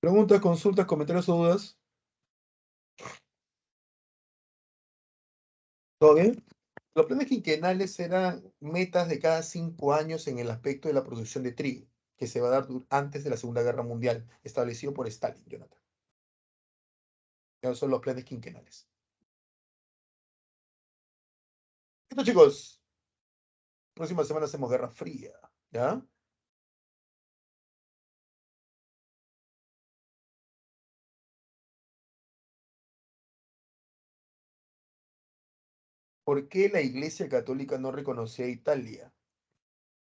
Preguntas, consultas, comentarios o dudas. ¿Todo bien? Los planes quinquenales eran metas de cada 5 años en el aspecto de la producción de trigo, que se va a dar antes de la Segunda Guerra Mundial, establecido por Stalin, Jonathan. Esos son los planes quinquenales. Esto, chicos, próxima semana hacemos Guerra Fría, ¿ya? ¿Por qué la Iglesia Católica no reconocía a Italia?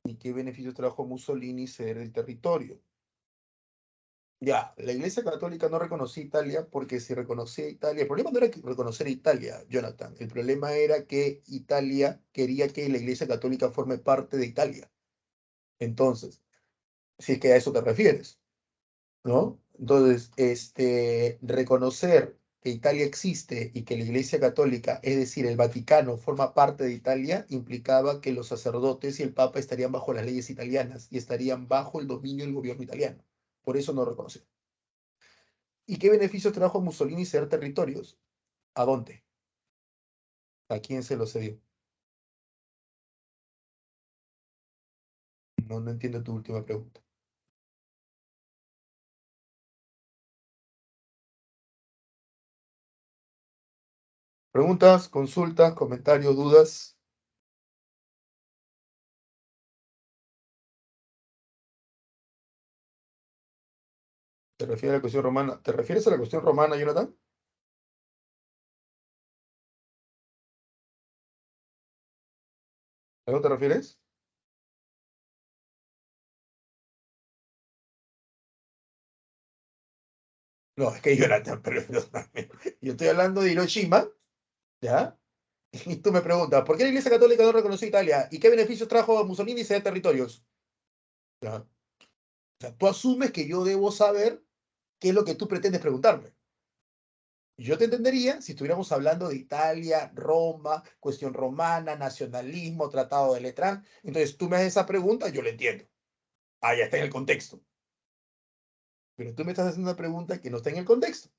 ¿Y qué beneficios trajo Mussolini ceder el territorio? Ya, la Iglesia Católica no reconocía a Italia porque si reconocía a Italia, el problema no era reconocer a Italia, Jonathan, el problema era que Italia quería que la Iglesia Católica forme parte de Italia. Entonces, si es que a eso te refieres, ¿no? Entonces, reconocer que Italia existe y que la Iglesia Católica, es decir, el Vaticano, forma parte de Italia, implicaba que los sacerdotes y el Papa estarían bajo las leyes italianas y estarían bajo el dominio del gobierno italiano. Por eso no reconoció. ¿Y qué beneficios trajo a Mussolini ceder territorios? ¿A dónde? ¿A quién se lo cedió? No, no entiendo tu última pregunta. Preguntas, consultas, comentarios, dudas. ¿Te refieres a la cuestión romana? ¿Te refieres a la cuestión romana, Jonathan? ¿A eso te refieres? No, es que Jonathan, perdóname. Yo estoy hablando de Hiroshima, ¿ya? Y tú me preguntas, ¿por qué la Iglesia Católica no reconoció a Italia? ¿Y qué beneficios trajo a Mussolini ceder territorios? ¿Ya? O sea, tú asumes que yo debo saber qué es lo que tú pretendes preguntarme. Yo te entendería si estuviéramos hablando de Italia, Roma, cuestión romana, nacionalismo, tratado de Letrán. Entonces tú me haces esa pregunta, yo lo entiendo. Ah, ya está en el contexto. Pero tú me estás haciendo una pregunta que no está en el contexto.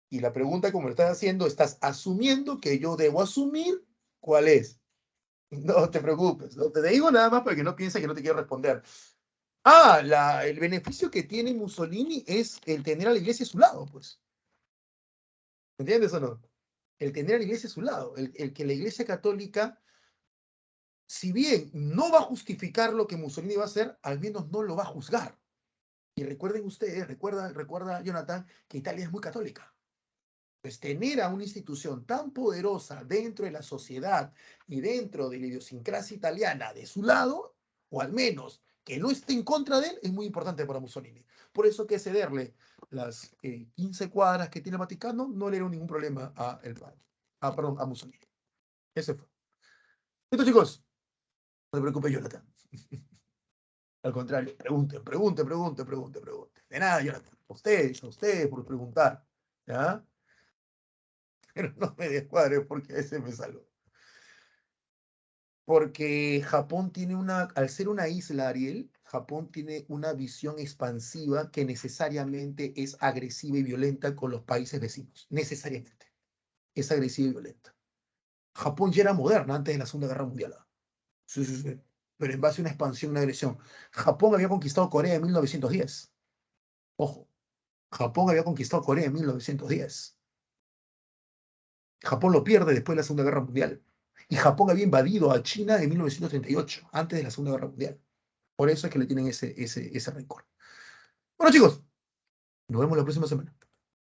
Y la pregunta, como lo estás haciendo, estás asumiendo que yo debo asumir cuál es. No te preocupes. No te digo nada más para que no pienses que no te quiero responder. Ah, el beneficio que tiene Mussolini es el tener a la iglesia a su lado, pues. ¿Entiendes o no? El tener a la iglesia a su lado. El que la iglesia católica, si bien no va a justificar lo que Mussolini va a hacer, al menos no lo va a juzgar. Y recuerden ustedes, recuerda Jonathan, que Italia es muy católica. Pues tener a una institución tan poderosa dentro de la sociedad y dentro de la idiosincrasia italiana de su lado, o al menos que no esté en contra de él, es muy importante para Mussolini. Por eso que cederle las 15 cuadras que tiene el Vaticano no le era ningún problema a Mussolini. Ese fue. Listo, chicos. No te preocupes, Jonathan. Al contrario, pregunte. De nada, Jonathan. A ustedes por preguntar. ¿Ya? Pero no me descuadre porque ese me saló. Porque Japón tiene al ser una isla, Ariel, Japón tiene una visión expansiva que necesariamente es agresiva y violenta con los países vecinos. Necesariamente. Es agresiva y violenta. Japón ya era moderna antes de la Segunda Guerra Mundial. Sí, sí, sí. Pero en base a una expansión, una agresión. Japón había conquistado Corea en 1910. Ojo. Japón había conquistado Corea en 1910. Japón lo pierde después de la Segunda Guerra Mundial. Y Japón había invadido a China en 1938, antes de la Segunda Guerra Mundial. Por eso es que le tienen ese rencor. Bueno, chicos, nos vemos la próxima semana.